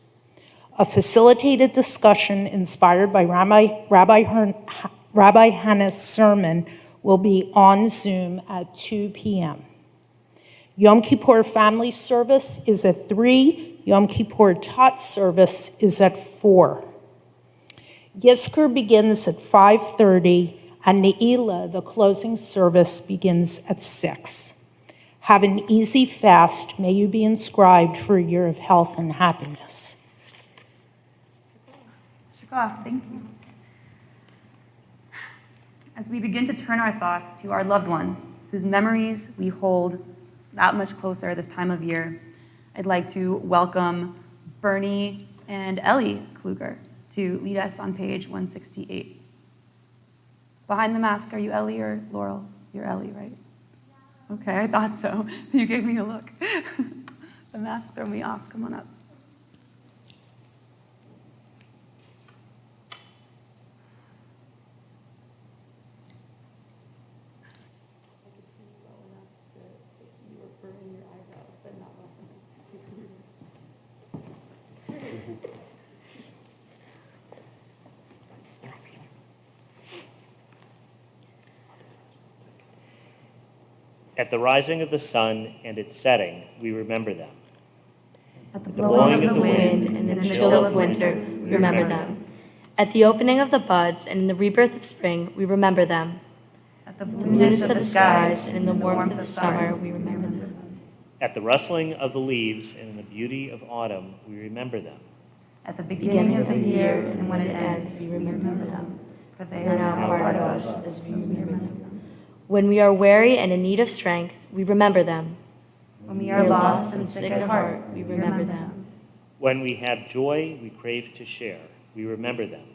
A facilitated discussion inspired by Rabbi Hannah's sermon will be on Zoom at 2 p.m. Yom Kippur family service is at 3. Yom Kippur Tot service is at 4. Yizkor begins at 5:30, and Ne'ilah, the closing service, begins at 6. Have an easy fast. May you be inscribed for a year of health and happiness. Thank you. As we begin to turn our thoughts to our loved ones, whose memories we hold that much closer this time of year, I'd like to welcome Bernie and Ellie Kluger to lead us on page 168. Behind the mask, are you Ellie or Laurel? You're Ellie, right? Okay, I thought so. You gave me a look. The mask threw me off. Come on up. At the rising of the sun and its setting, we remember them. At the blowing of the wind and in the chill of winter, we remember them. At the opening of the buds and in the rebirth of spring, we remember them. At the blueness of the skies and in the warmth of the summer, we remember them. At the rustling of the leaves and in the beauty of autumn, we remember them. At the beginning of the year and when it ends, we remember them. For they are now part of us as we remember them. When we are weary and in need of strength, we remember them. When we are lost and sick at heart, we remember them. When we have joy we crave to share, we remember them.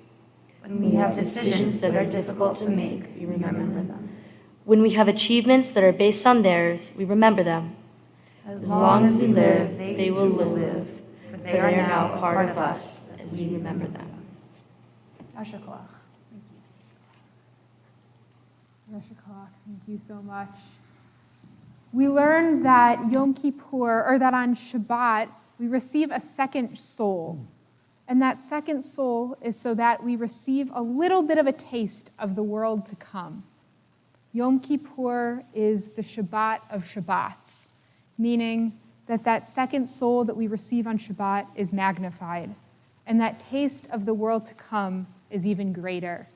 When we have decisions that are difficult to make, we remember them. When we have achievements that are based on theirs, we remember them. As long as we live, they will live, for they are now part of us as we remember them. Asher Kolach. Thank you so much. We learned that Yom Kippur, or that on Shabbat, we receive a second soul. And that second soul is so that we receive a little bit of a taste of the world to come. Yom Kippur is the Shabbat of Shabbats, meaning that that second soul that we receive on Shabbat is magnified, and that taste of the world to come is even greater.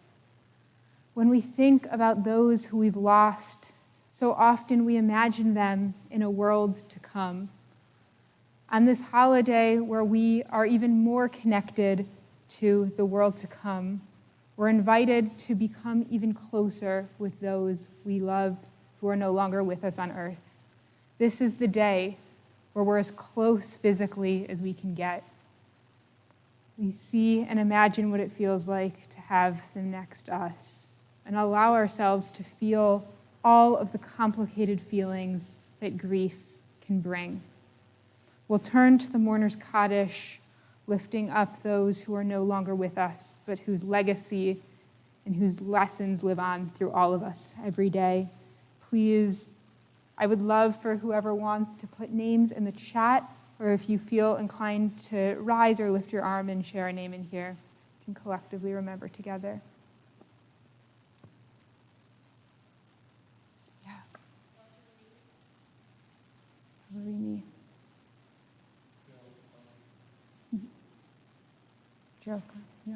When we think about those who we've lost, so often we imagine them in a world to come. On this holiday where we are even more connected to the world to come, we're invited to become even closer with those we love who are no longer with us on earth. This is the day where we're as close physically as we can get. We see and imagine what it feels like to have them next to us, and allow ourselves to feel all of the complicated feelings that grief can bring. We'll turn to the mourner's Kaddish, lifting up those who are no longer with us, but whose legacy and whose lessons live on through all of us every day. Please, I would love for whoever wants to put names in the chat, or if you feel inclined to rise or lift your arm and share a name in here, we can collectively remember together. Marini. Joker, yeah.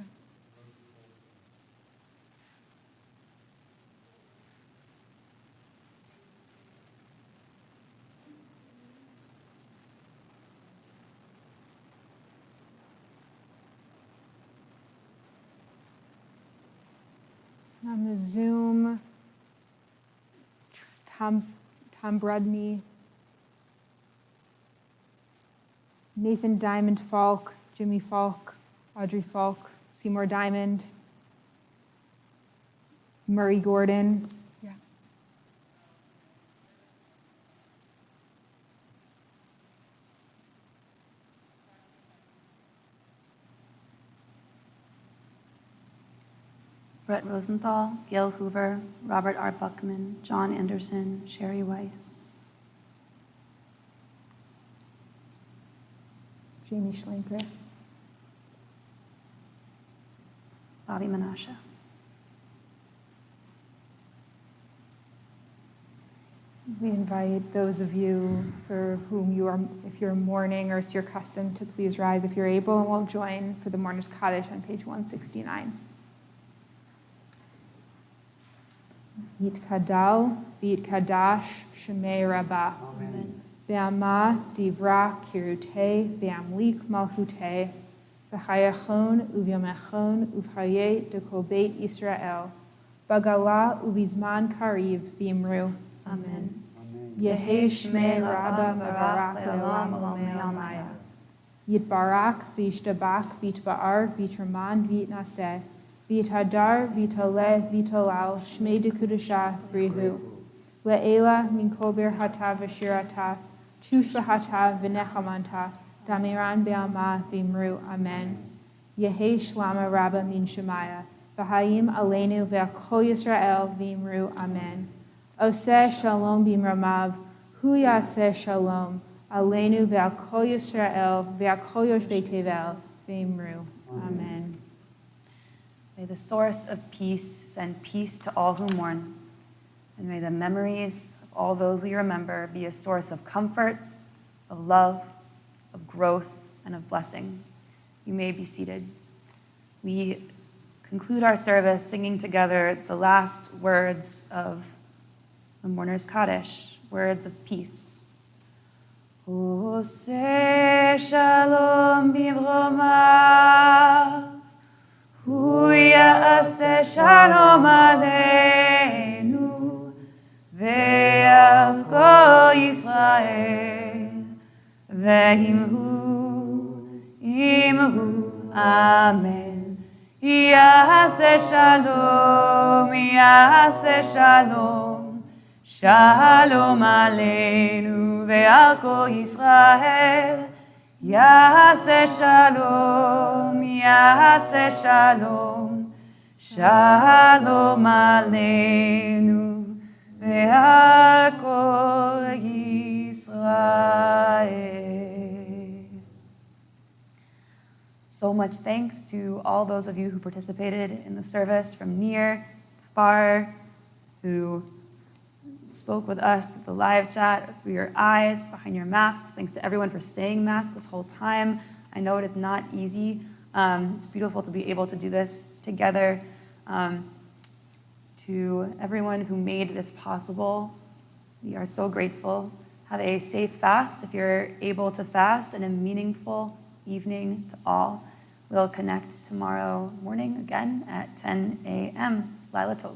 On the Zoom, Tom Brudney, Nathan Diamond Falk, Jimmy Falk, Audrey Falk, Seymour Diamond, Murray Gordon. Yeah. Brett Rosenthal, Gail Hoover, Robert R. Buckman, John Anderson, Sherry Weiss. Jamie Schlenker. Bobby Menashe. We invite those of you for whom you are, if you're mourning or it's your custom, to please rise if you're able, and we'll join for the Mourner's Kaddish on page 169. Yitkadal, V'yitkadash, Shemei Rabbah. Amen. Ve'ama divra kirute, ve'amlik malchute, v'chayachon uvyomechon uvchaye dekol beit Yisrael, bagala uvizman kariv v'imru. Amen. Yehi Shmei Rabba Mevarach Le'olam Olamei Almaya. Yitbarak v'yishtabak v'yitba'ar v'yitraman v'yitnaseh v'yithadar v'yitoleh v'yitolal Shmei dekudashah v'rihu. Le'ela min kober hata v'shirata chush v'hata v'nechamanta damiran be'alma v'imru. Amen. Yehi Shlama Rabba min Shemaya v'hayim aleinu ve'akol Yisrael v'imru. Amen. Oseh shalom b'imramav, hu yaseh shalom, aleinu ve'al kol Yisrael, ve'al kol yoshvei tevel, v'imru. Amen. May the source of peace send peace to all who mourn, and may the memories of all those we remember be a source of comfort, of love, of growth, and of blessing. You may be seated. We conclude our service singing together the last words of the Mourner's Kaddish, words of peace. Oseh shalom b'imromav, hu ya'aseh shalom aleinu, ve'al kol Yisrael, ve'imhu, imhu, amen. Ya'aseh shalom, ya'aseh shalom, Shalom aleinu ve'al kol Yisrael, Yaseh shalom, Yaseh shalom, Shalom aleinu ve'al kol Yisrael. So much thanks to all those of you who participated in the service from near, far, who spoke with us through the live chat, through your eyes, behind your masks. Thanks to everyone for staying masked this whole time. I know it is not easy. It's beautiful to be able to do this together. To everyone who made this possible, we are so grateful. Have a safe fast if you're able to fast, and a meaningful evening to all. We'll connect tomorrow morning again at 10 a.m. Laila Tov.